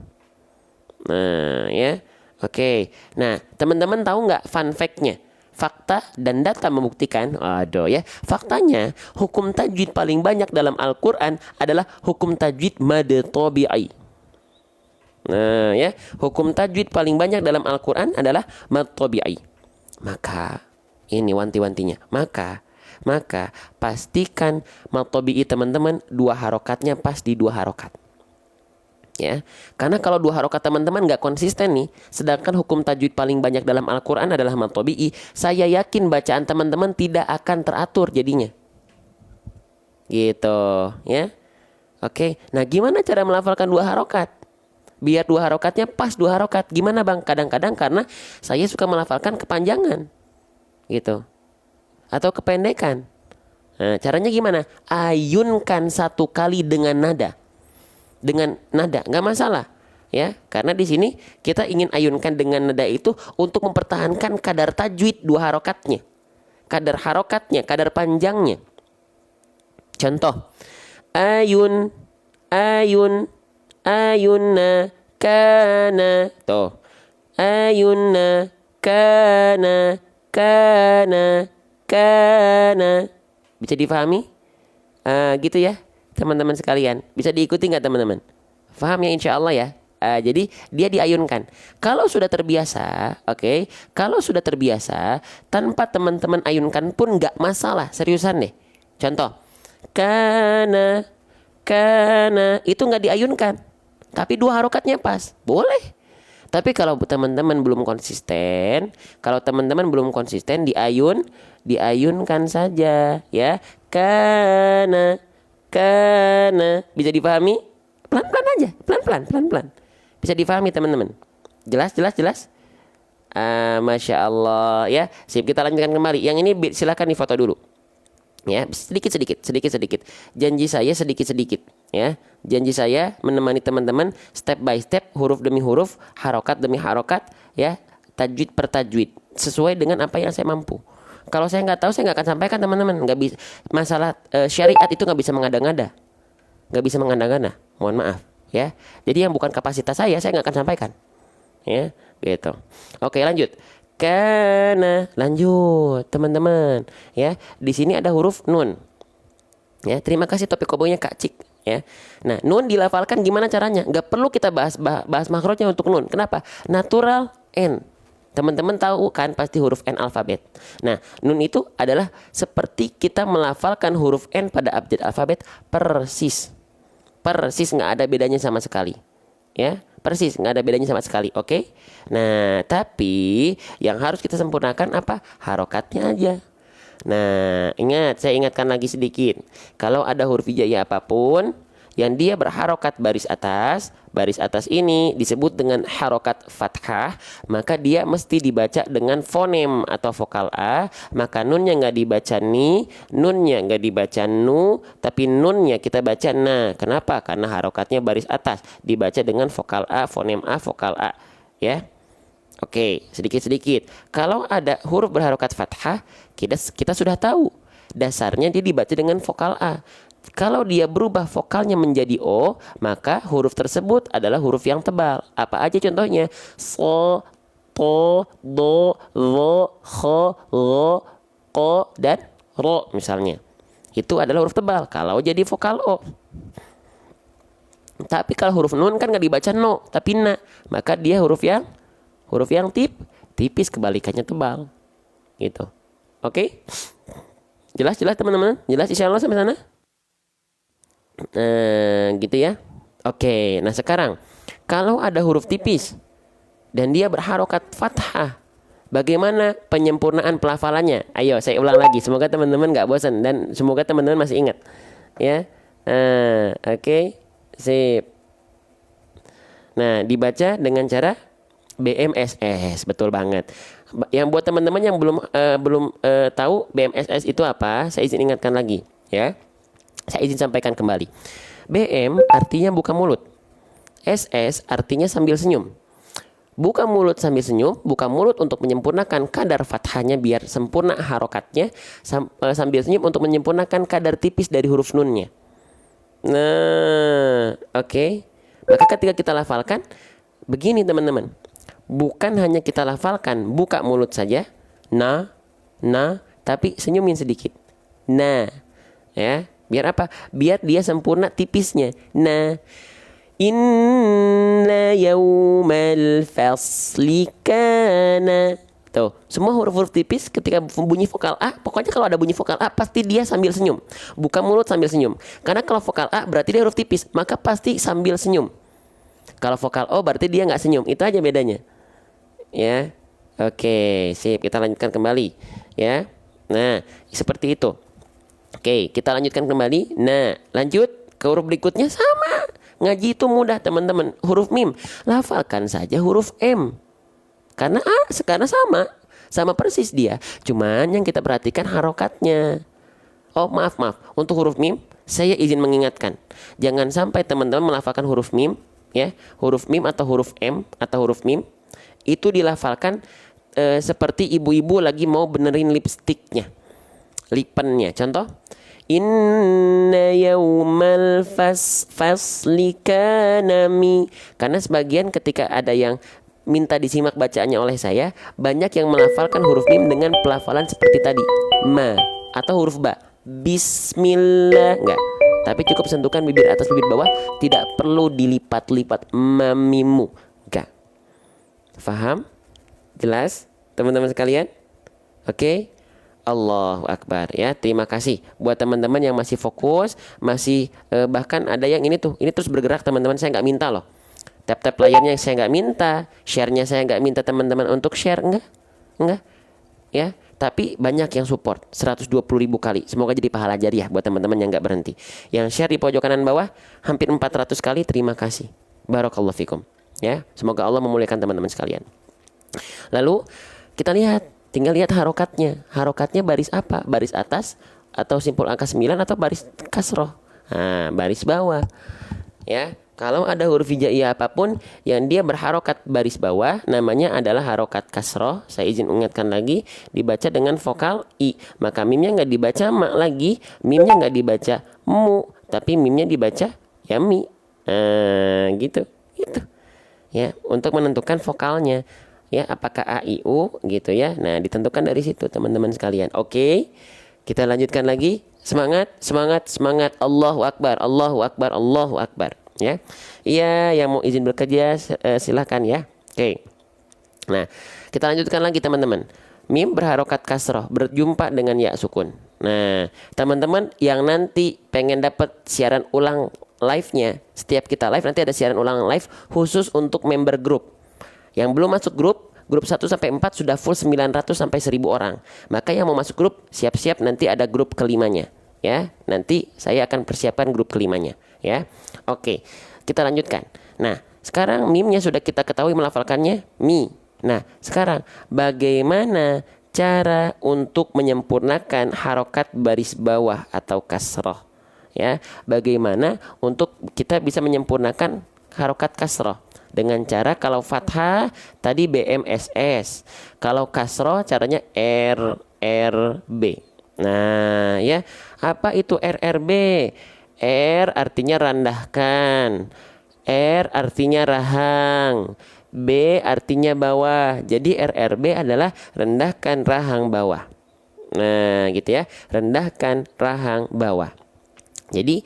Nah ya. Oke. Nah teman-teman tahu nggak fun fact-nya? Fakta dan data membuktikan, ya. Faktanya, hukum tajwid paling banyak dalam Al-Quran adalah hukum tajwid mad tabi'i. Nah, ya, hukum tajwid paling banyak dalam Al-Quran adalah mad tabi'i. Maka, ini wanti-wantinya. Maka pastikan mad tabi'i teman-teman 2 harokatnya pas di 2 harokat. Ya, karena kalau 2 harokat teman-teman nggak konsisten nih, sedangkan hukum tajwid paling banyak dalam Al-Quran adalah mad tabi'i, saya yakin bacaan teman-teman tidak akan teratur jadinya. Gitu, ya. Oke, nah gimana cara melafalkan 2 harokat? Biar 2 harokatnya pas 2 harokat. Gimana bang? Kadang-kadang karena saya suka melafalkan kepanjangan, gitu, atau kependekan. Nah, caranya gimana? Ayunkan 1 kali dengan nada. Nggak masalah ya, karena di sini kita ingin ayunkan dengan nada itu untuk mempertahankan kadar tajwid 2 harokatnya, kadar panjangnya. Contoh, ayunna kana, tuh, ayunna kana, bisa difahami? Gitu ya teman-teman sekalian, bisa diikuti nggak teman-teman? Faham ya insya Allah ya. Jadi dia diayunkan. Kalau sudah terbiasa, oke. Kalau sudah terbiasa, tanpa teman-teman ayunkan pun nggak masalah. Seriusan deh. Contoh, kana itu nggak diayunkan, tapi 2 harokatnya pas, boleh. Tapi kalau teman-teman belum konsisten, diayunkan saja ya. Kana, bisa dipahami? Pelan-pelan aja, pelan-pelan. Bisa dipahami teman-teman? Jelas. Masya Allah ya. Sip, kita lanjutkan kembali. Yang ini silakan difoto dulu. Ya, sedikit. Janji saya sedikit ya. Janji saya menemani teman-teman step by step, huruf demi huruf, harokat demi harokat ya, tajwid per tajwid, sesuai dengan apa yang saya mampu. Kalau saya nggak tahu, saya nggak akan sampaikan teman-teman. Nggak bisa. Masalah syariat itu nggak bisa mengada-ngada, nggak bisa mengada-ngada. Mohon maaf, ya. Jadi yang bukan kapasitas saya nggak akan sampaikan, ya, gitu. Oke, lanjut. Karena lanjut teman-teman, ya. Di sini ada huruf nun. Ya, terima kasih topik kobonya Kak Cik, ya. Nah, nun dilafalkan gimana caranya? Nggak perlu kita bahas makrotnya untuk nun. Kenapa? Natural N. Teman-teman tahu kan pasti huruf N alfabet. Nah, nun itu adalah seperti kita melafalkan huruf N pada abjad alfabet persis. Persis, nggak ada bedanya sama sekali. Ya, persis nggak ada bedanya sama sekali. Oke. Nah, tapi yang harus kita sempurnakan apa? Harokatnya aja. Nah, ingat, saya ingatkan lagi sedikit. Kalau ada huruf hijaiyah apapun yang dia berharokat baris atas ini disebut dengan harokat fathah, maka dia mesti dibaca dengan fonem atau vokal A. Maka nunnya nggak dibaca ni, nunnya nggak dibaca nu, tapi nunnya kita baca na. Kenapa? Karena harokatnya baris atas, dibaca dengan vokal A, fonem A, vokal A, ya. Oke, sedikit-sedikit. Kalau ada huruf berharokat fathah, kita sudah tahu dasarnya dia dibaca dengan vokal A. Kalau dia berubah vokalnya menjadi O, maka huruf tersebut adalah huruf yang tebal. Apa aja contohnya? So, to, do, lo, ho, lo, ko, dan ro misalnya. Itu adalah huruf tebal kalau jadi vokal O. Tapi kalau huruf nun kan nggak dibaca no, tapi na. Maka dia huruf yang tipis, kebalikannya tebal. Gitu. Oke? Jelas teman-teman? Jelas insyaallah sampai sana? Gitu ya. Oke, nah sekarang kalau ada huruf tipis dan dia berharokat fathah, bagaimana penyempurnaan pelafalannya? Ayo saya ulang lagi, semoga teman-teman gak bosan dan semoga teman-teman masih ingat, ya. Oke, sip. Nah, dibaca dengan cara BMSS, betul banget. Yang buat teman-teman yang belum tahu BMSS itu apa, saya izin ingatkan lagi, ya. Saya izin sampaikan kembali. BM artinya buka mulut. SS artinya sambil senyum. Buka mulut sambil senyum, buka mulut untuk menyempurnakan kadar fathahnya biar sempurna harokatnya, sambil senyum untuk menyempurnakan kadar tipis dari huruf nunnya. Nah, oke. Maka ketika kita lafalkan, begini teman-teman. Bukan hanya kita lafalkan, buka mulut saja. Na, tapi senyumin sedikit. Nah, ya. Biar apa? Biar dia sempurna tipisnya. Nah, inna yaumal fasli kana. Tuh, semua huruf-huruf tipis ketika bunyi vokal A, pokoknya kalau ada bunyi vokal A pasti dia sambil senyum. Buka mulut sambil senyum. Karena kalau vokal A berarti dia huruf tipis, maka pasti sambil senyum. Kalau vokal O berarti dia nggak senyum. Itu aja bedanya. Ya. Oke, sip. Kita lanjutkan kembali, ya. Nah, seperti itu. Oke, kita lanjutkan kembali. Nah, lanjut ke huruf berikutnya sama. Ngaji itu mudah, teman-teman. Huruf mim, lafalkan saja huruf M. Karena sekarang sama persis dia. Cuman yang kita perhatikan harokatnya. Oh, maaf. Untuk huruf mim, saya izin mengingatkan. Jangan sampai teman-teman melafalkan huruf mim, ya. Huruf mim atau huruf M atau huruf mim itu dilafalkan seperti ibu-ibu lagi mau benerin lipstiknya. Lipennya, contoh inna yaumal fasli kanami. Karena sebagian ketika ada yang minta disimak bacaannya oleh saya, banyak yang melafalkan huruf mim dengan pelafalan seperti tadi, ma, atau huruf ba, bismillah, enggak. Tapi cukup sentuhkan bibir atas bibir bawah, tidak perlu dilipat-lipat mamimu, enggak. Faham? Jelas teman-teman sekalian? Oke. Allahu Akbar, ya. Terima kasih buat teman-teman yang masih fokus, masih bahkan ada yang ini terus bergerak teman-teman. Saya nggak minta loh, tap layarnya saya nggak minta, share-nya saya nggak minta teman-teman untuk share, enggak, ya. Tapi banyak yang support 120.000 kali. Semoga jadi pahala jariah buat teman-teman yang nggak berhenti. Yang share di pojok kanan bawah hampir 400 kali. Terima kasih. Barakallahu fikum. Ya, semoga Allah memuliakan teman-teman sekalian. Lalu kita lihat. Tinggal lihat harokatnya. Harokatnya baris apa? Baris atas atau simpul angka 9 atau baris kasroh? Nah, baris bawah. Ya. Kalau ada huruf hijaiyah apapun yang dia berharokat baris bawah, namanya adalah harokat kasroh. Saya izin ingatkan lagi, dibaca dengan vokal i. Maka mimnya nggak dibaca ma lagi, mimnya nggak dibaca mu, tapi mimnya dibaca ya mi. Gitu, gitu. Ya, untuk menentukan vokalnya, ya apakah a i u gitu ya. Nah, ditentukan dari situ teman-teman sekalian. Oke, kita lanjutkan lagi. Semangat, semangat, semangat. Allahu Akbar, Allahu Akbar, Allahu Akbar. Ya, iya yang mau izin bekerja silahkan ya. Oke. Nah, kita lanjutkan lagi teman-teman. Mim berharokat kasroh berjumpa dengan ya sukun. Nah, teman-teman yang nanti pengen dapat siaran ulang live-nya, setiap kita live nanti ada siaran ulang live khusus untuk member grup. Yang belum masuk grup 1 sampai 4 sudah full 900 sampai 1000 orang. Maka yang mau masuk grup siap-siap, nanti ada grup kelimanya. Ya, nanti saya akan persiapkan grup kelimanya, ya. Oke, kita lanjutkan. Nah, sekarang mimnya sudah kita ketahui melafalkannya mi. Nah, sekarang bagaimana cara untuk menyempurnakan harokat baris bawah atau kasroh? Ya, bagaimana untuk kita bisa menyempurnakan harokat kasroh? Dengan cara kalau fathah tadi BMSS, kalau kasroh caranya RRB. Nah, ya, apa itu RRB? R artinya rendahkan, R artinya rahang, B artinya bawah. Jadi RRB adalah rendahkan rahang bawah. Nah, gitu ya, rendahkan rahang bawah. Jadi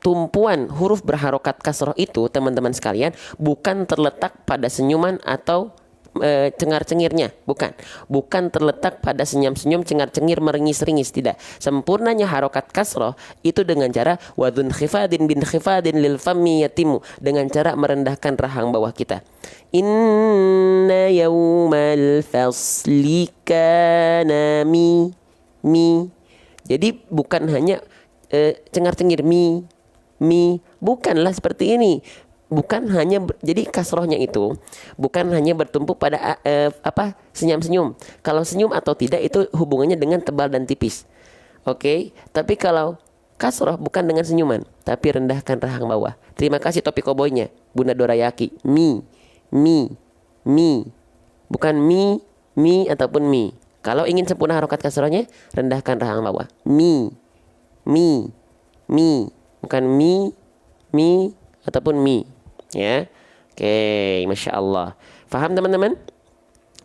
tumpuan huruf berharokat kasroh itu teman-teman sekalian bukan terletak pada senyuman atau cengar-cengirnya, bukan terletak pada senyum-senyum, cengar-cengir, meringis-ringis, tidak. Sempurnanya harokat kasroh itu dengan cara wadun khifadin bin khifadin lil fammi yatimu, dengan cara merendahkan rahang bawah kita. Inna yaumal fasli kana mi. Jadi bukan hanya cengar-cengir mi, bukanlah seperti ini. Bukan hanya jadi kasrohnya itu bukan hanya bertumpu pada senyum-senyum. Kalau senyum atau tidak itu hubungannya dengan tebal dan tipis. Oke, tapi kalau kasroh bukan dengan senyuman, tapi rendahkan rahang bawah. Terima kasih topi koboynya, Bunda Dorayaki. Mi, bukan mi ataupun mi. Kalau ingin sempurna harokat kasrohnya, rendahkan rahang bawah. Mi, bukan mi ataupun mi. Ya, oke, masya Allah. Paham teman-teman?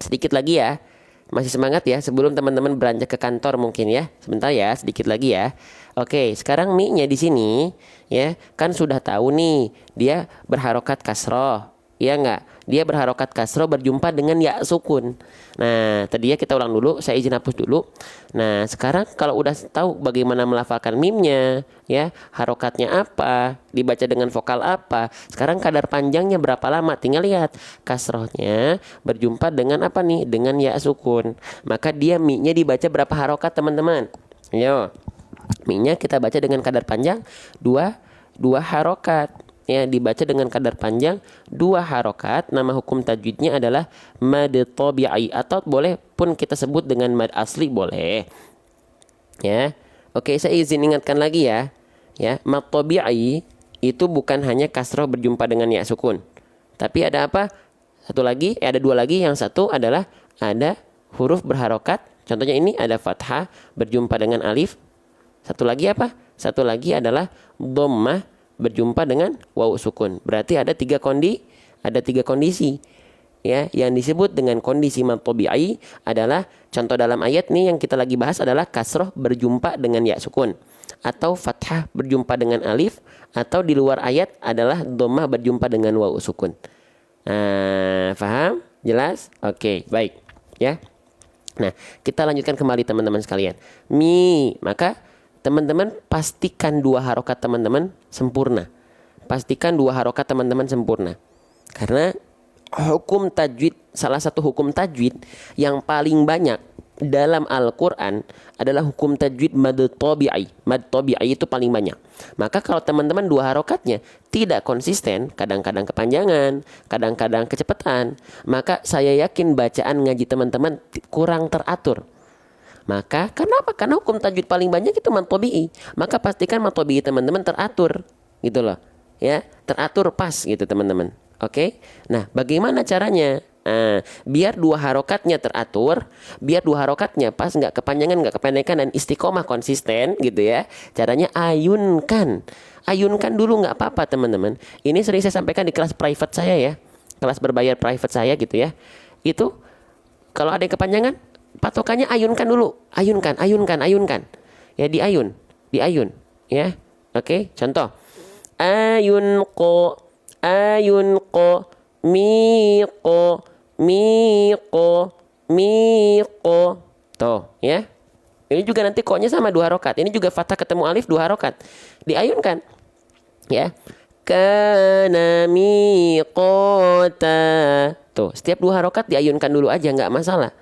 Sedikit lagi ya, masih semangat ya sebelum teman-teman beranjak ke kantor mungkin ya. Sebentar ya, sedikit lagi ya. Oke, sekarang mi-nya di sini ya kan sudah tahu nih dia berharokat kasroh, ya enggak? Dia berharokat kasroh berjumpa dengan ya sukun. Nah, tadi ya kita ulang dulu, saya izin hapus dulu. Nah, sekarang kalau udah tahu bagaimana melafalkan mimnya, ya, harokatnya apa, dibaca dengan vokal apa, sekarang kadar panjangnya berapa lama, tinggal lihat. Kasrohnya berjumpa dengan apa nih? Dengan ya sukun. Maka dia mi-nya dibaca berapa harokat teman-teman? Yo, mi-nya kita baca dengan kadar panjang dua harokat. Ya, dibaca dengan kadar panjang 2 harokat. Nama hukum tajwidnya adalah mad tabi'i, atau boleh pun kita sebut dengan mad asli, boleh. Ya. Oke, saya izin ingatkan lagi ya. Ya, mad tabi'i itu bukan hanya kasroh berjumpa dengan ya sukun. Tapi ada apa? Satu lagi, ada 2 lagi. Yang satu adalah ada huruf berharokat. Contohnya ini ada fathah berjumpa dengan alif. Satu lagi apa? Satu lagi adalah dhammah berjumpa dengan waw sukun. Berarti ada 3 kondisi. Ya, yang disebut dengan kondisi mad tabi'i adalah contoh dalam ayat nih yang kita lagi bahas adalah kasroh berjumpa dengan ya sukun, atau fathah berjumpa dengan alif, atau di luar ayat adalah dhammah berjumpa dengan waw sukun. Nah, paham? Jelas? Oke, baik. Ya. Nah, kita lanjutkan kembali teman-teman sekalian. Mi, maka teman-teman pastikan 2 harokat teman-teman sempurna. Pastikan 2 harokat teman-teman sempurna. Karena hukum tajwid, salah satu hukum tajwid yang paling banyak dalam Al-Quran adalah hukum tajwid mad tabi'i. Mad tabi'i itu paling banyak. Maka kalau teman-teman 2 harokatnya tidak konsisten, kadang-kadang kepanjangan, kadang-kadang kecepatan, maka saya yakin bacaan ngaji teman-teman kurang teratur. Maka kenapa? Karena hukum tajwid paling banyak itu mad tabi'i. Maka pastikan mad tabi'i teman-teman teratur, gitu loh. ya, teratur pas gitu teman-teman. Oke. Nah, bagaimana caranya? Nah, biar dua harokatnya teratur, biar dua harokatnya pas, nggak kepanjangan, nggak kependekan, dan istiqomah konsisten gitu ya. Caranya ayunkan, ayunkan dulu nggak apa-apa teman-teman. Ini sering saya sampaikan di kelas private saya ya, kelas berbayar private saya gitu ya. Itu kalau ada yang kepanjangan, patokannya ayunkan dulu, ayunkan, ayunkan, ayunkan. Ya diayun, diayun, ya. Oke, contoh. Ayunqo, ayunqo, miqo, miqo, miqo. Tuh, ya. Ini juga nanti koknya sama 2 harokat. Ini juga fathah ketemu alif 2 harokat. Diayunkan. Ya. Kana miqota. Tuh, setiap 2 harokat diayunkan dulu aja, nggak masalah.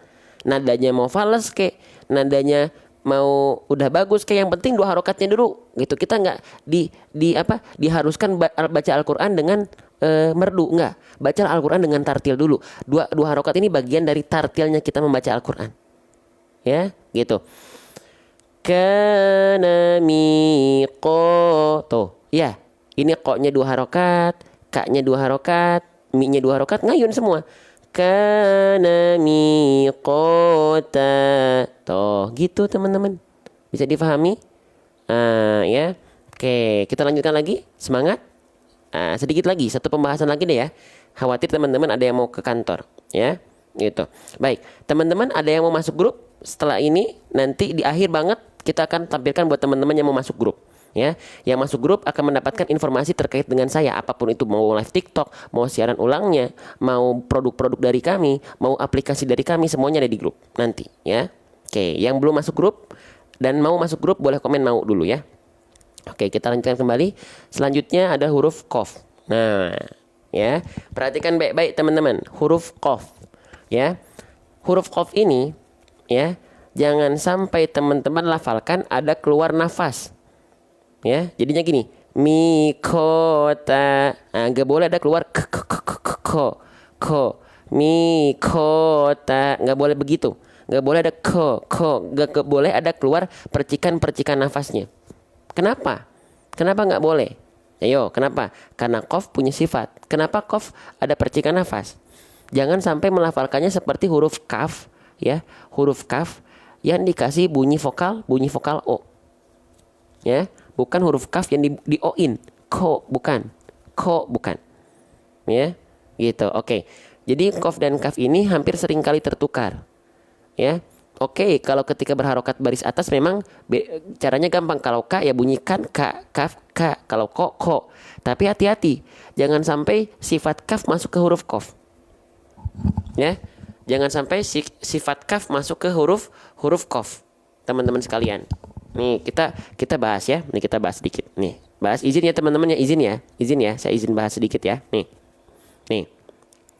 Nadanya mau fales kek, nadanya mau udah bagus kayak, yang penting 2 harokatnya dulu gitu. Kita nggak diharuskan baca Al-Qur'an dengan merdu, nggak. Baca Al-Qur'an dengan tartil dulu. Dua harokat ini bagian dari tartilnya kita membaca Al-Qur'an. Ya, gitu. Kana miqo. Ya, ini koknya 2 harokat, kaknya 2 harokat, mi-nya 2 harokat, ngayun semua. Kana miqota. Tuh, gitu teman-teman. Bisa difahami? Ya. Oke, kita lanjutkan lagi. Semangat. Sedikit lagi, satu pembahasan lagi deh ya. Khawatir teman-teman ada yang mau ke kantor, ya. Gitu. Baik, teman-teman ada yang mau masuk grup? Setelah ini nanti di akhir banget kita akan tampilkan buat teman-teman yang mau masuk grup. Ya, yang masuk grup akan mendapatkan informasi terkait dengan saya, apapun itu, mau live TikTok, mau siaran ulangnya, mau produk-produk dari kami, mau aplikasi dari kami, semuanya ada di grup nanti ya. Oke, yang belum masuk grup dan mau masuk grup boleh komen mau dulu ya. Oke, kita lanjutkan kembali. Selanjutnya ada huruf qaf. Nah, ya, perhatikan baik-baik teman-teman, huruf qaf ya. Huruf qaf ini ya, jangan sampai teman-teman lafalkan ada keluar nafas. Ya, jadinya gini, mikota. Nggak boleh ada keluar ko, mikota, nggak boleh begitu. Nggak boleh ada ko, nggak boleh ada keluar percikan-percikan nafasnya. Kenapa? Kenapa nggak boleh? Ayo, kenapa? Karena qaf punya sifat. Kenapa qaf ada percikan nafas? Jangan sampai melafalkannya seperti huruf kaf, ya, huruf kaf yang dikasih bunyi vokal o. Ya, bukan huruf kaf yang di o-in. Ko bukan. Ya, gitu. Oke. Jadi qaf dan kaf ini hampir sering kali tertukar. Ya. Oke, kalau ketika berharokat baris atas memang caranya gampang. Kalau ka ya bunyikan ka, kaf ka. Kalau ko. Tapi hati-hati, jangan sampai sifat kaf masuk ke huruf qaf. Ya. Jangan sampai sifat kaf masuk ke huruf qaf. Teman-teman sekalian. Nih kita bahas ya. Nih kita bahas sedikit. Nih, bahas izin ya teman-teman ya, izin ya. Saya izin bahas sedikit ya. Nih.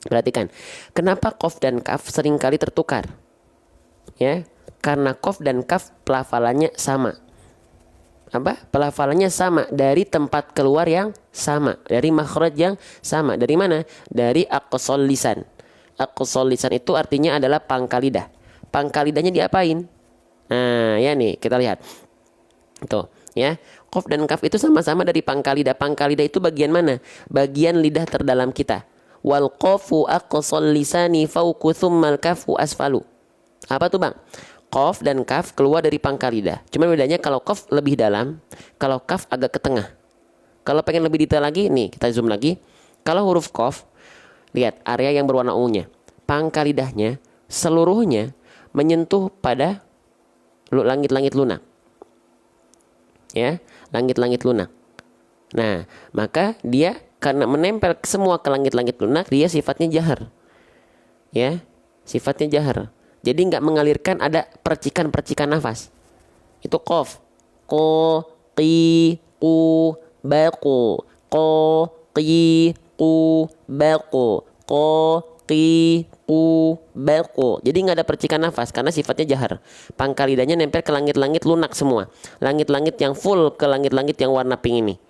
Perhatikan. Kenapa qaf dan kaf sering kali tertukar? Ya, karena qaf dan kaf pelafalannya sama. Pelafalannya sama, dari tempat keluar yang sama, dari makhraj yang sama. Dari mana? Dari aqsal lisan. Aqsal lisan itu artinya adalah pangkal lidah. Pangkal lidahnya diapain? Nah, ya nih, kita lihat. Tuh, ya. Qaf dan kaf itu sama-sama dari pangkal lidah. Pangkal lidah itu bagian mana? Bagian lidah terdalam kita. Wal qafu aqsal lisani fawqu tsummal kafu asfalu. Apa tuh, Bang? Qaf dan kaf keluar dari pangkal lidah. Cuma bedanya kalau qaf lebih dalam, kalau kaf agak ke tengah. Kalau pengen lebih detail lagi, nih, kita zoom lagi. Kalau huruf qaf, lihat area yang berwarna ungunya. Pangkal lidahnya seluruhnya menyentuh pada langit-langit lunak. Ya, langit-langit lunak. Nah, maka dia karena menempel semua ke langit-langit lunak, dia sifatnya jahar. Ya, sifatnya jahar. Jadi nggak mengalirkan ada percikan-percikan nafas. Itu qaf. Ko, qi, qu, baqu. Ko, qi, qu, baqu. Ko, qi, qu, baqu. Jadi nggak ada percikan nafas karena sifatnya jahar. Pangkal lidahnya nempel ke langit-langit lunak semua. Langit-langit yang full ke langit-langit yang warna pink ini.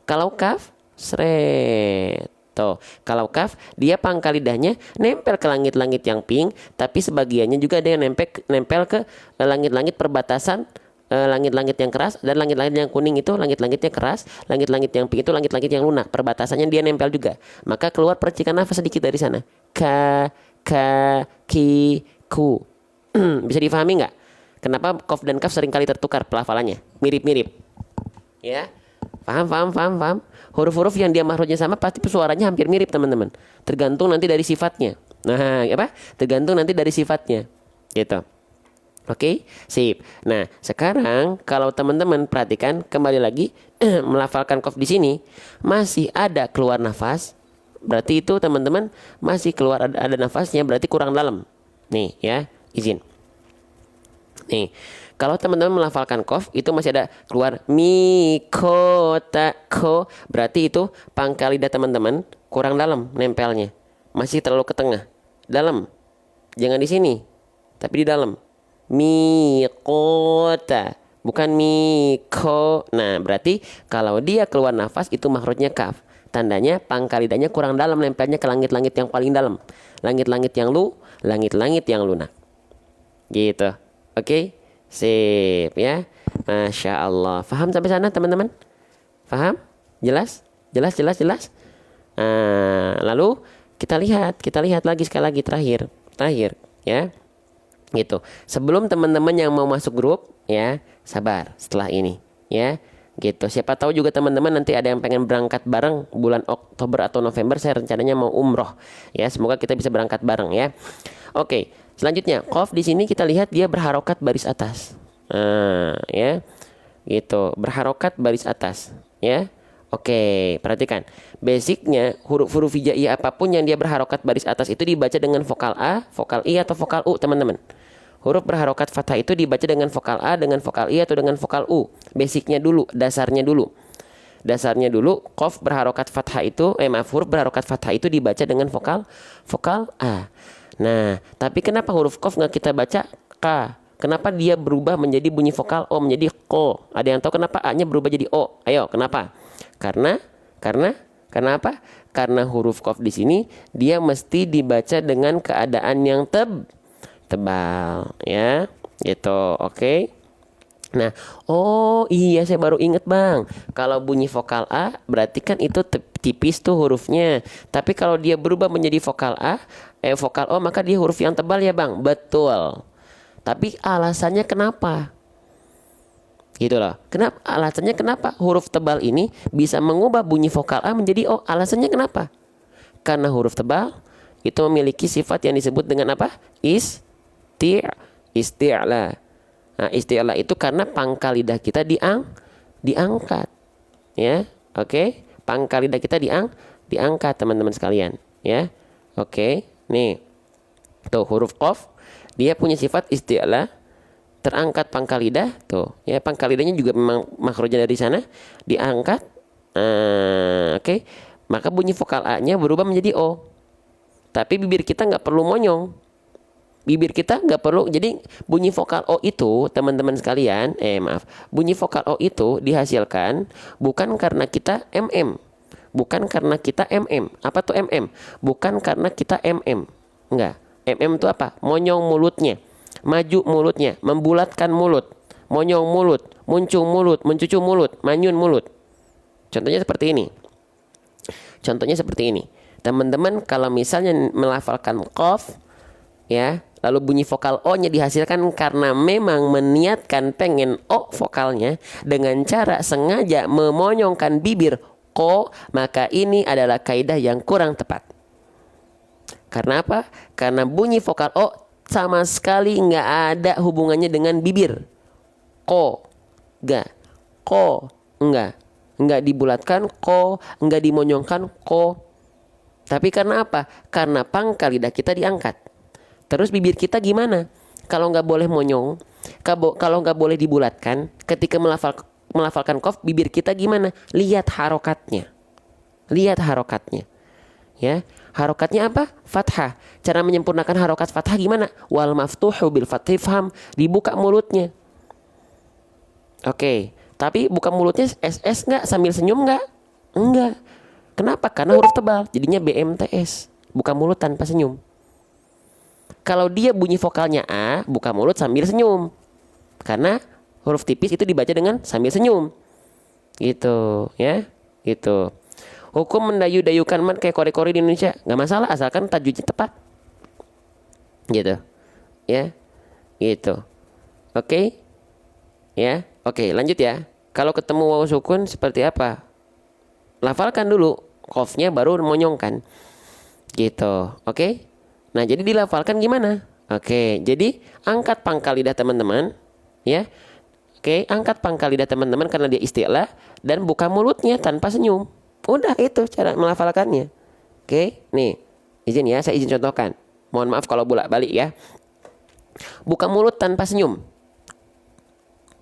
Kalau kaf, seret. Tuh, kalau kaf dia pangkal lidahnya nempel ke langit-langit yang pink, tapi sebagiannya juga ada yang nempel ke langit-langit perbatasan langit-langit yang keras dan langit-langit yang kuning itu langit-langitnya keras, langit-langit yang pink itu langit-langit yang lunak. Perbatasannya dia nempel juga. Maka keluar percikan nafas sedikit dari sana. Ka, ka, ki, ku. Bisa difahami nggak? Kenapa kof dan kaf seringkali tertukar pelafalannya? Mirip-mirip. Ya. Paham. Huruf-huruf yang dia makhrajnya sama pasti suaranya hampir mirip, teman-teman. Tergantung nanti dari sifatnya. Nah, apa? Tergantung nanti dari sifatnya. Gitu. Oke, sip. Nah, sekarang kalau teman-teman perhatikan kembali lagi melafalkan kof di sini masih ada keluar nafas. Berarti itu teman-teman masih keluar ada nafasnya, berarti kurang dalam. Nih ya, izin. Nih, kalau teman-teman melafalkan kof itu masih ada keluar mi ko ta ko, berarti itu pangkal lidah teman-teman kurang dalam nempelnya. Masih terlalu ke tengah. Dalam. Jangan di sini, tapi di dalam. Miqota, bukan miko. Nah, berarti kalau dia keluar nafas itu makhrajnya kaf. Tandanya pangkal lidahnya kurang dalam nempelnya ke langit-langit yang paling dalam. Langit-langit yang langit-langit yang lunak. Gitu. Oke? Sip ya. Masya Allah. Faham sampai sana teman-teman? Faham? Jelas? Jelas? Lalu kita lihat lagi sekali lagi terakhir ya. Gitu. Sebelum teman-teman yang mau masuk grup ya, sabar setelah ini ya. Gitu. Siapa tahu juga teman-teman nanti ada yang pengen berangkat bareng bulan Oktober atau November, saya rencananya mau umroh ya. Semoga kita bisa berangkat bareng ya. Oke, selanjutnya qaf di sini kita lihat dia berharokat baris atas. Ya. Gitu, berharokat baris atas ya. Oke, perhatikan. Basicnya huruf-huruf hijaiyah apapun yang dia berharokat baris atas itu dibaca dengan vokal A, vokal I atau vokal U, teman-teman. Huruf berharokat fathah itu dibaca dengan vokal A, dengan vokal I atau dengan vokal U. Basicnya dulu, dasarnya dulu. Dasarnya dulu, qaf berharokat fathah itu, huruf berharokat fathah itu dibaca dengan vokal A. Nah, tapi kenapa huruf qaf nggak kita baca K? Kenapa dia berubah menjadi bunyi vokal O menjadi ko? Ada yang tahu kenapa A-nya berubah jadi O? Ayo, kenapa? Karena apa? Karena huruf qaf di sini dia mesti dibaca dengan keadaan yang tebal ya. Gitu. Oke. Nah, oh iya saya baru inget Bang. Kalau bunyi vokal A berarti kan itu tipis tuh hurufnya. Tapi kalau dia berubah menjadi vokal vokal O maka dia huruf yang tebal ya Bang. Betul. Tapi alasannya kenapa? Gitu loh. Alasannya kenapa huruf tebal ini bisa mengubah bunyi vokal A menjadi O? Alasannya kenapa? Karena huruf tebal itu memiliki sifat yang disebut dengan apa? Isti'la. Nah, isti'la itu karena pangkal lidah kita diangkat. Ya. Oke. Pangkal lidah kita diangkat teman-teman sekalian, ya. Oke. Nih. Tuh huruf qaf dia punya sifat isti'la, terangkat pangkal lidah tuh ya, pangkal lidahnya juga memang makhrajnya dari sana diangkat. Oke. Maka bunyi vokal A-nya berubah menjadi O. Tapi bibir kita nggak perlu monyong. Bibir kita nggak perlu. Jadi bunyi vokal O itu teman-teman sekalian, bunyi vokal O itu dihasilkan bukan karena kita bukan karena kita Apa tuh Bukan karena kita enggak. Itu apa? Monyong mulutnya, maju mulutnya, membulatkan mulut, monyong mulut, muncung mulut, mencucu mulut, manyun mulut. Contohnya seperti ini. Teman-teman kalau misalnya melafalkan qaf ya, lalu bunyi vokal O-nya dihasilkan karena memang meniatkan pengen O vokalnya dengan cara sengaja memonyongkan bibir ko, maka ini adalah kaidah yang kurang tepat. Karena apa? Karena bunyi vokal O sama sekali nggak ada hubungannya dengan bibir. Ko, nggak dibulatkan ko, nggak dimonyongkan ko. Tapi karena apa? Karena pangkal lidah kita diangkat. Terus bibir kita gimana? Kalau nggak boleh monyong, kalau nggak boleh dibulatkan, ketika melafalkan qaf, bibir kita gimana? Lihat harokatnya. Ya, harokatnya apa? Fathah. Cara menyempurnakan harokat fathah gimana? Wal maftuhu bil fathhi faham. Dibuka mulutnya. Oke. Tapi buka mulutnya SS nggak? Sambil senyum nggak? Enggak. Kenapa? Karena huruf tebal. Jadinya BMTS. Buka mulut tanpa senyum. Kalau dia bunyi vokalnya A, buka mulut sambil senyum. Karena huruf tipis itu dibaca dengan sambil senyum. Gitu, ya. Gitu. Hukum mendayu-dayukan mat kayak kore-kore di Indonesia nggak masalah asalkan tajwidnya tepat. Gitu. Ya. Gitu. Oke. Ya. Oke, lanjut ya. Kalau ketemu wawu sukun seperti apa? Lafalkan dulu qafnya baru monyongkan. Gitu. Oke? Nah, jadi dilafalkan gimana? Oke, jadi angkat pangkal lidah teman-teman, ya. Oke, angkat pangkal lidah teman-teman karena dia isti'la dan buka mulutnya tanpa senyum. Udah itu cara melafalkannya. Oke, nih. Izin ya, saya izin contohkan. Mohon maaf kalau bolak-balik ya. Buka mulut tanpa senyum.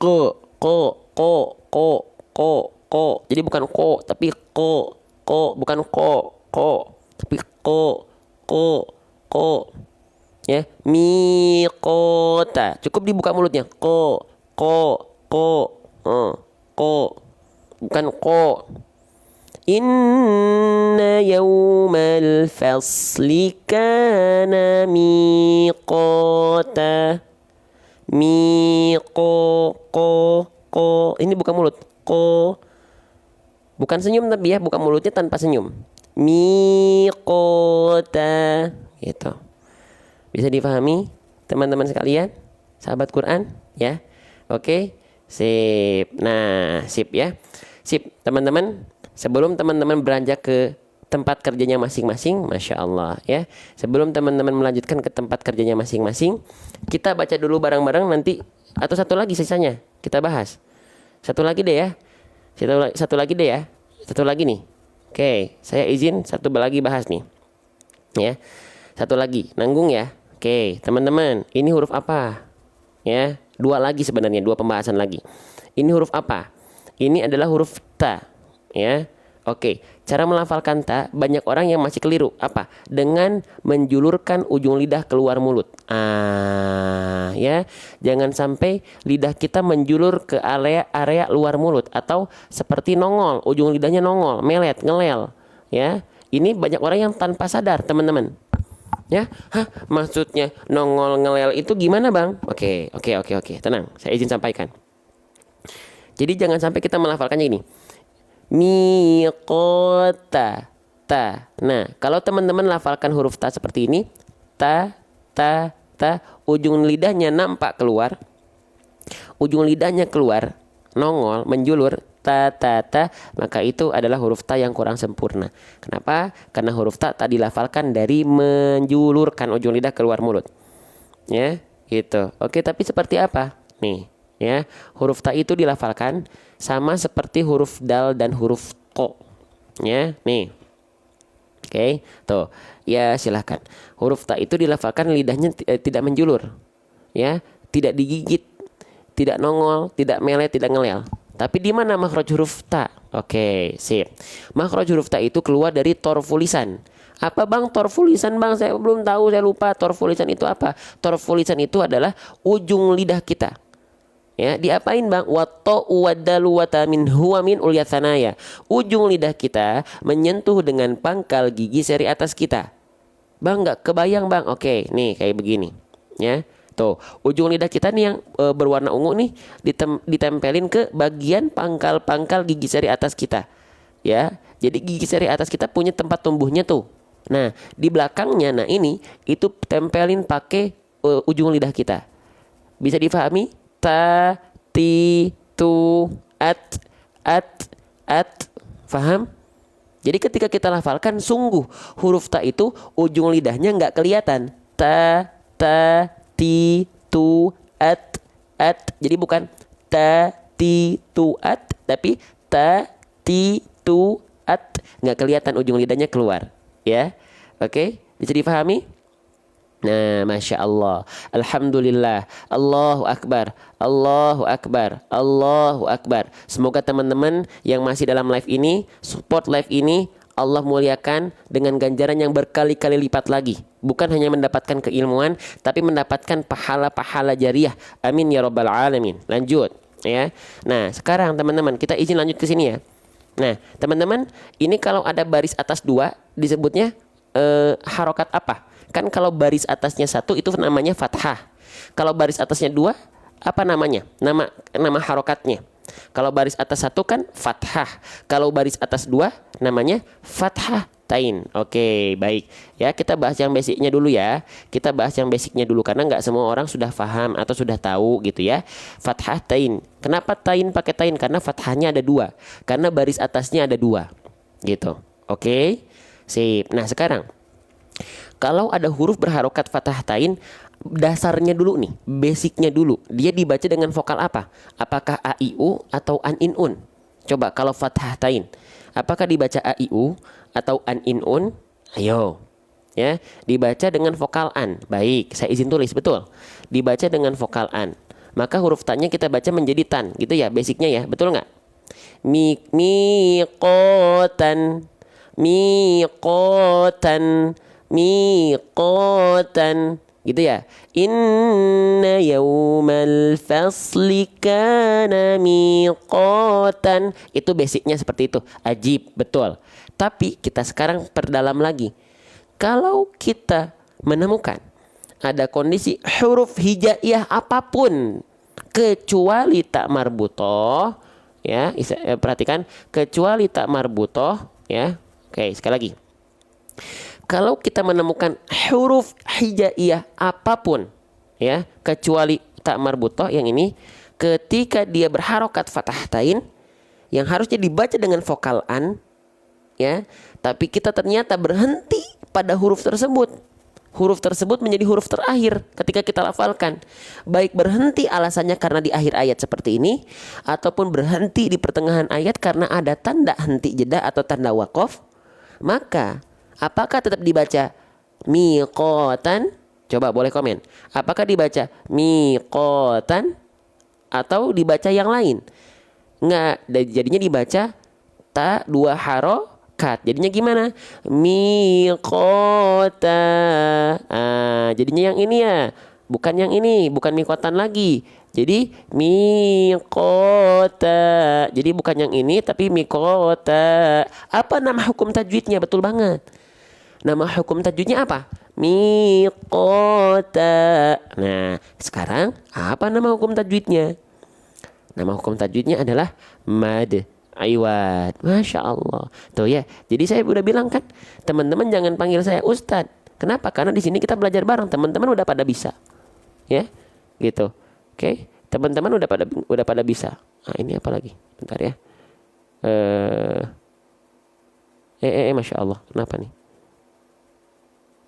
Ko, ko, ko, ko, ko, ko. Jadi bukan ko, tapi ko, ko, bukan ko, ko, tapi ko, ko, ko. Ya, miqota. Cukup dibuka mulutnya. Ko, ko, ko, ko. Bukan ko. Inna yawmal fasli kana miqota. Miqo, ko, ko. Ini buka mulut. Ko. Bukan senyum tapi ya, buka mulutnya tanpa senyum. Miqota. Gitu. Bisa dipahami teman-teman sekalian, sahabat Quran, ya. Oke, sip. Nah, sip ya. Sip, teman-teman. Sebelum teman-teman beranjak ke tempat kerjanya masing-masing, Masya Allah ya. Sebelum teman-teman melanjutkan ke tempat kerjanya masing-masing, kita baca dulu bareng-bareng nanti. Atau satu lagi sisanya, kita bahas. Satu lagi deh ya. Satu lagi deh ya. Satu lagi nih. Oke, saya izin satu lagi bahas nih. Ya. Satu lagi, nanggung ya. Oke, teman-teman, ini huruf apa? Ya, dua lagi sebenarnya, dua pembahasan lagi. Ini huruf apa? Ini adalah huruf ta, ya. Oke, cara melafalkan ta banyak orang yang masih keliru. Apa? Dengan menjulurkan ujung lidah keluar mulut. Ya, jangan sampai lidah kita menjulur ke area luar mulut atau seperti nongol, ujung lidahnya nongol, melet, ngelel. Ya, ini banyak orang yang tanpa sadar, teman-teman. Ya, maksudnya nongol ngelel itu gimana bang? Oke, tenang, saya izin sampaikan. Jadi jangan sampai kita melafalkannya ini. Miqota, ta. Nah, kalau teman-teman lafalkan huruf ta seperti ini, ta, ujung lidahnya nampak keluar, ujung lidahnya keluar, nongol, menjulur. Ta, maka itu adalah huruf ta yang kurang sempurna. Kenapa? Karena huruf ta dilafalkan dari menjulurkan ujung lidah keluar mulut. Ya, gitu. Oke, tapi seperti apa? Nih, ya. Huruf ta itu dilafalkan sama seperti huruf dal dan huruf ko. Ya, nih. Oke, tuh. Ya, silahkan. Huruf ta itu dilafalkan lidahnya tidak menjulur. Ya, tidak digigit, tidak nongol, tidak melet, tidak ngelel. Tapi di mana makhraj huruf ta? Oke, sip. Makhraj huruf ta itu keluar dari torful lisan. Apa bang torful lisan bang? Saya belum tahu, saya lupa. Torful lisan itu apa? Torful lisan itu adalah ujung lidah kita. Ya, diapain bang? Wato wadalu watamin huwa min ulyatsanaya. Ujung lidah kita menyentuh dengan pangkal gigi seri atas kita. Bang nggak kebayang bang? Oke, nih kayak begini. Ya. Tuh, ujung lidah kita nih yang berwarna ungu nih ditempelin ke bagian pangkal gigi seri atas kita. Ya. Jadi gigi seri atas kita punya tempat tumbuhnya tuh. Nah, di belakangnya nah ini itu tempelin pakai ujung lidah kita. Bisa difahami? Ta, ti, tu, at. Faham? Jadi ketika kita lafalkan sungguh huruf ta itu ujung lidahnya nggak kelihatan. Ta, ti, tu, at. Jadi bukan ta, ti, tu, at, tapi ta, ti, tu, at. Nggak kelihatan ujung lidahnya keluar. Ya, oke, bisa dipahami? Nah, Masya Allah, Alhamdulillah, Allahu Akbar, Allahu Akbar, Allahu Akbar. Semoga teman-teman yang masih dalam live ini, support live ini, Allah muliakan dengan ganjaran yang berkali-kali lipat lagi. Bukan hanya mendapatkan keilmuan, tapi mendapatkan pahala-pahala jariah. Amin ya rabbal alamin. Lanjut ya. Nah, sekarang teman-teman kita izin lanjut ke sini ya. Nah, teman-teman, ini kalau ada baris atas dua disebutnya harokat apa? Kan kalau baris atasnya satu itu namanya fathah. Kalau baris atasnya dua apa namanya? Nama harokatnya. Kalau baris atas satu kan fathah. Kalau baris atas dua namanya fathah tain. Oke, baik. Ya, kita bahas yang basicnya dulu ya. Kita bahas yang basicnya dulu karena nggak semua orang sudah paham atau sudah tahu gitu ya. Fathah tain. Kenapa tain pakai tain? Karena fathahnya ada dua. Karena baris atasnya ada dua. Gitu. Oke. Sip. Nah, sekarang kalau ada huruf berharokat fathah tain, dasarnya dulu nih, basicnya dulu. Dia dibaca dengan vokal apa? Apakah a i u atau an in un? Coba kalau fathah tain, apakah dibaca a i u atau an in un? Ayo. Ya, dibaca dengan vokal an. Baik, saya izin tulis betul. Dibaca dengan vokal an. Maka huruf ta-nya kita baca menjadi tan, gitu ya, basicnya ya. Betul nggak? Miqotan, miqotan, miqotan, gitu ya. Inna yaumal fasli kana miqotan. Itu basicnya seperti itu. Ajib, betul. Tapi kita sekarang perdalam lagi. Kalau kita menemukan ada kondisi huruf hijaiyah apapun kecuali tak marbutoh, ya, perhatikan, kecuali tak marbutoh, ya. Oke, sekali lagi. Kalau kita menemukan huruf hijaiyah apapun, ya, kecuali tak marbutoh yang ini, ketika dia berharokat fathah tain yang harusnya dibaca dengan vokal an, ya, tapi kita ternyata berhenti pada huruf tersebut. Huruf tersebut menjadi huruf terakhir ketika kita lafalkan. Baik berhenti alasannya karena di akhir ayat seperti ini, ataupun berhenti di pertengahan ayat karena ada tanda henti jeda atau tanda waqaf, maka apakah tetap dibaca miqotan? Coba boleh komen. Apakah dibaca miqotan atau dibaca yang lain? Enggak, jadinya dibaca ta dua harokat. Jadinya gimana? Miqota. Jadinya yang ini ya, bukan yang ini, bukan miqotan lagi. Jadi miqota. Jadi bukan yang ini tapi miqota. Apa nama hukum tajwidnya? Betul banget. Nama hukum tajwidnya apa? Miqota. Nah, sekarang apa nama hukum tajwidnya? Nama hukum tajwidnya adalah mad iwad. Masya Allah. Tuh ya. Jadi saya udah bilang kan, teman-teman jangan panggil saya Ustadz. Kenapa? Karena di sini kita belajar bareng. Teman-teman udah pada bisa, ya, gitu. Oke, teman-teman udah pada bisa. Nah, ini apa lagi? Bentar ya. Masya Allah. Kenapa nih?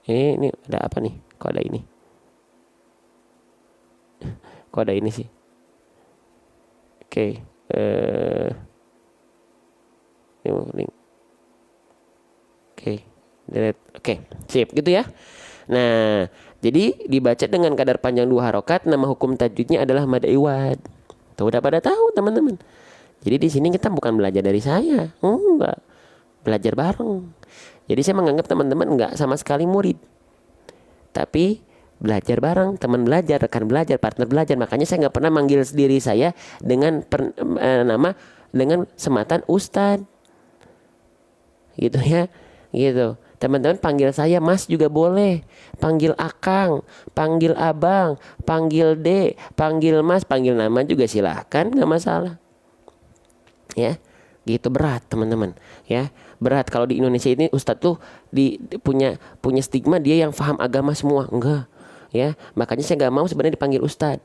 Ini ada apa nih? Kok ada ini? Kok ada ini sih? Oke. Link. Oke. Delete. Oke. Sip gitu ya. Nah, jadi dibaca dengan kadar panjang 2 harokat. Nama hukum tajwidnya adalah mad iwad. Tuh udah pada tahu teman-teman. Jadi di sini kita bukan belajar dari saya, enggak, belajar bareng. Jadi saya menganggap teman-teman enggak sama sekali murid, tapi belajar bareng, teman belajar, rekan belajar, partner belajar. Makanya saya nggak pernah manggil diri saya dengan nama dengan sematan Ustadz, gitu ya, gitu. Teman-teman panggil saya Mas juga boleh, panggil Akang, panggil Abang, panggil D, panggil Mas, panggil nama juga silahkan, nggak masalah. Ya, gitu. Berat teman-teman, ya, berat. Kalau di Indonesia ini Ustadz tuh punya stigma dia yang paham agama semua, enggak, ya. Makanya saya nggak mau sebenarnya dipanggil Ustadz.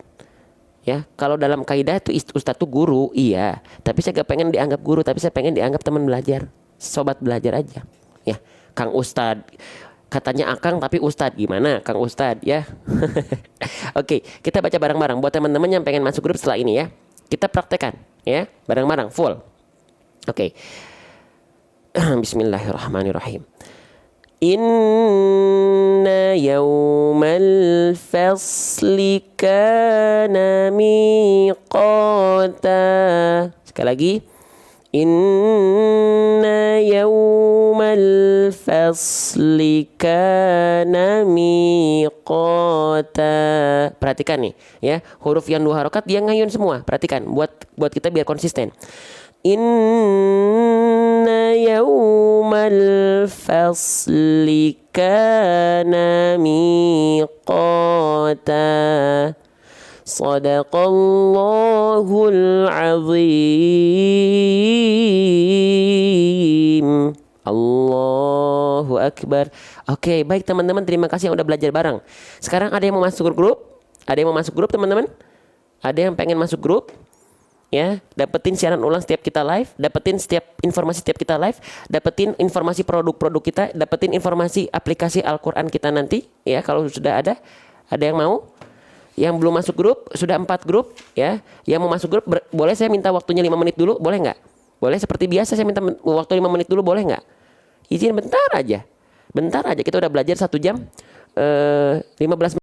Ya, kalau dalam kaidah itu Ustadz tuh guru, iya. Tapi saya gak pengen dianggap guru, tapi saya pengen dianggap teman belajar, sobat belajar aja. Ya, Kang Ustadz. Katanya Akang tapi Ustadz, gimana Kang Ustadz ya? Oke, kita baca bareng-bareng buat teman-teman yang pengen masuk grup setelah ini ya. Kita praktekkan ya, bareng-bareng full. Oke. Bismillahirrahmanirrahim. Inna yawmal fasli kana miqata. Sekali lagi. Inna yawmal fasli kana miqata. Perhatikan nih ya, huruf yang 2 harokat dia ngayun semua. Perhatikan buat kita biar konsisten. Inna yawmal fasli kana miqata. Sadaqallahul azim. Allahu Akbar. Oke, baik teman-teman, terima kasih yang udah belajar bareng. Sekarang ada yang mau masuk grup? Ada yang mau masuk grup teman-teman? Ada yang pengen masuk grup? Ya, dapetin siaran ulang setiap kita live, dapetin setiap informasi setiap kita live, dapetin informasi produk-produk kita, dapetin informasi aplikasi Al-Quran kita nanti. Ya, kalau sudah ada yang mau? Yang belum masuk grup, sudah 4 grup. Ya, yang mau masuk grup, boleh saya minta waktunya 5 menit dulu, boleh nggak? Boleh seperti biasa saya minta waktu 5 menit dulu, boleh nggak? Izin bentar aja. Bentar aja, kita udah belajar 1 jam 15 menit.